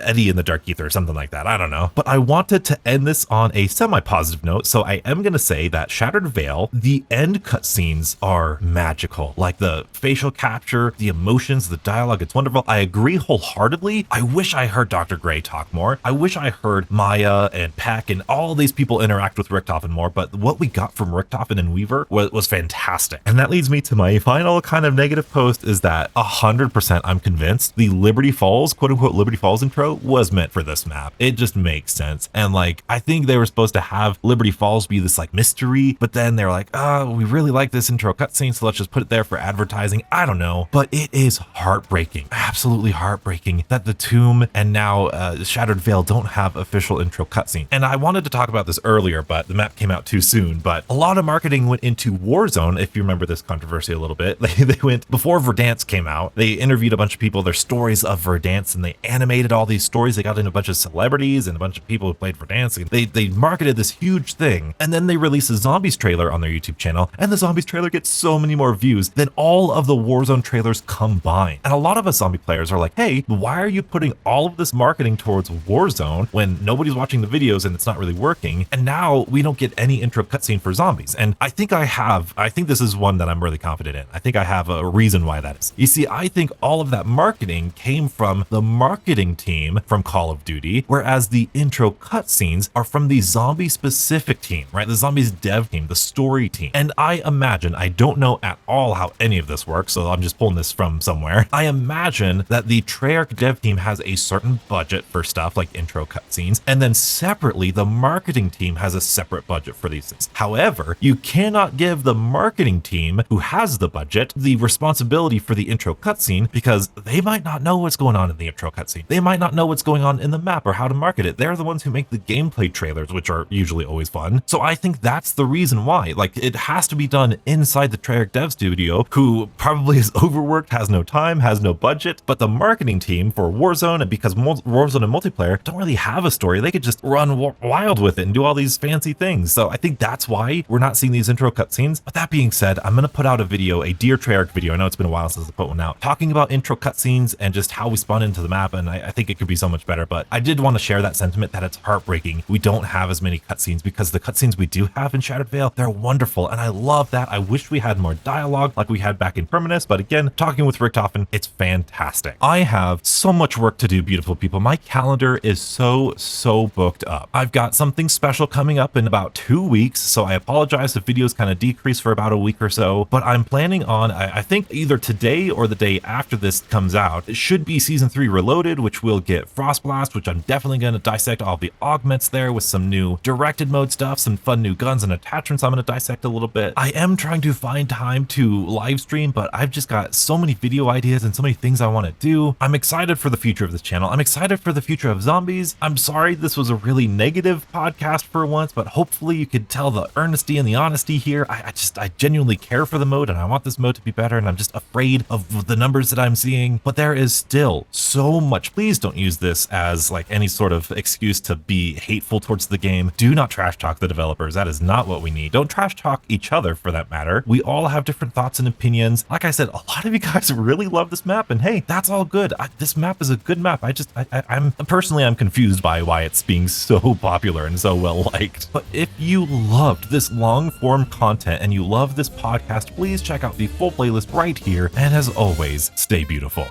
Eddie in the Dark Ether or something like that. I don't know. But I wanted to end this on a semi-positive note, so I am going to say that Shattered Veil, the end cutscenes are magical. Like the facial capture, the emotions, the dialogue, it's wonderful. I agree wholeheartedly. I wish I heard Dr. Gray talk more. I wish I heard Maya and Peck and all these people interact with Richtofen more, but what we got from Richtofen and Weaver was fantastic. And that leads me to my final kind of negative post, is that 100% I'm convinced the Liberty Falls, quote unquote Liberty Falls intro was meant for this map. It just makes sense. And like, I think they were supposed to have Liberty Falls be this like mystery, but then they're like, oh, we really like this intro cutscene, so let's just put it there for advertising. I don't know, but it is heartbreaking, absolutely heartbreaking that the Tomb and now Shattered Veil don't have official intro cutscene. And I wanted to talk about this earlier, but the map came out too soon. But a lot of marketing went into Warzone. If you remember this controversy a little bit, they went before Verdansk came out, they interviewed a bunch of people, their story stories of Verdansk, and they animated all these stories. They got in a bunch of celebrities and a bunch of people who played Verdansk, and they marketed this huge thing. And then they released a Zombies trailer on their YouTube channel, and the Zombies trailer gets so many more views than all of the Warzone trailers combined. And a lot of us zombie players are like, hey, why are you putting all of this marketing towards Warzone when nobody's watching the videos and it's not really working? And now we don't get any intro cutscene for Zombies. And I think this is one that I'm really confident in. I think I have a reason why that is. You see, I think all of that marketing came from the marketing team from Call of Duty, whereas the intro cutscenes are from the zombie specific team, right? The Zombies dev team, the story team. And I imagine, I don't know at all how any of this works, so I'm just pulling this from somewhere. I imagine that the Treyarch dev team has a certain budget for stuff like intro cutscenes, and then separately, the marketing team has a separate budget for these things. However, you cannot give the marketing team who has the budget the responsibility for the intro cutscene, because they might not know what's going on in the intro cutscene. They might not know what's going on in the map or how to market it. They're the ones who make the gameplay trailers, which are usually always fun. So I think that's the reason why. Like, it has to be done inside the Treyarch dev studio, who probably is overworked, has no time, has no budget. But the marketing team for Warzone, and because Warzone and multiplayer don't really have a story, they could just run wild with it and do all these fancy things. So I think that's why we're not seeing these intro cutscenes. But that being said, I'm going to put out a video, a Dear Treyarch video. I know it's been a while since I put one out, talking about intro cutscenes and just how we spawn into the map. And I think it could be so much better. But I did want to share that sentiment that it's heartbreaking we don't have as many cutscenes, because the cutscenes we do have in Shattered Veil, they're wonderful. And I love that. I wish we had more dialogue like we had back in Terminus. But again, talking with Richtofen, it's fantastic. I have so much work to do, beautiful people. My calendar is so booked up. I've got something special coming up in about 2 weeks, so I apologize if videos kind of decrease for about a week or so, but I'm planning on, I think either today or the day after this comes out, it should be Season 3 Reloaded, which will get Frostblast, which I'm definitely going to dissect all the augments there with some new directed mode stuff, some fun new guns and attachments I'm going to dissect a little bit. I am trying to find time to live stream, but I've just got so many video ideas and so many things I want to do. I'm excited for the future of this channel. I'm excited for the future of Zombies. I'm sorry this was a really negative podcast for once, but hopefully you could tell the earnesty and the honesty here. I genuinely care for the mode, and I want this mode to be better, and I'm just afraid of the numbers that I'm seeing. But there is still so much. Please don't use this as like any sort of excuse to be hateful towards the game. Do not trash talk the developers. That is not what we need. Don't trash talk each other, for that matter. We all have different thoughts and opinions. Like I said, a lot of you guys really love this map, and hey, that's all good. This map is a good map. I'm personally confused by why it's being so popular and so well liked. But if you loved this long form content and you love this podcast, please check out the full playlist right here. And as always, stay beautiful.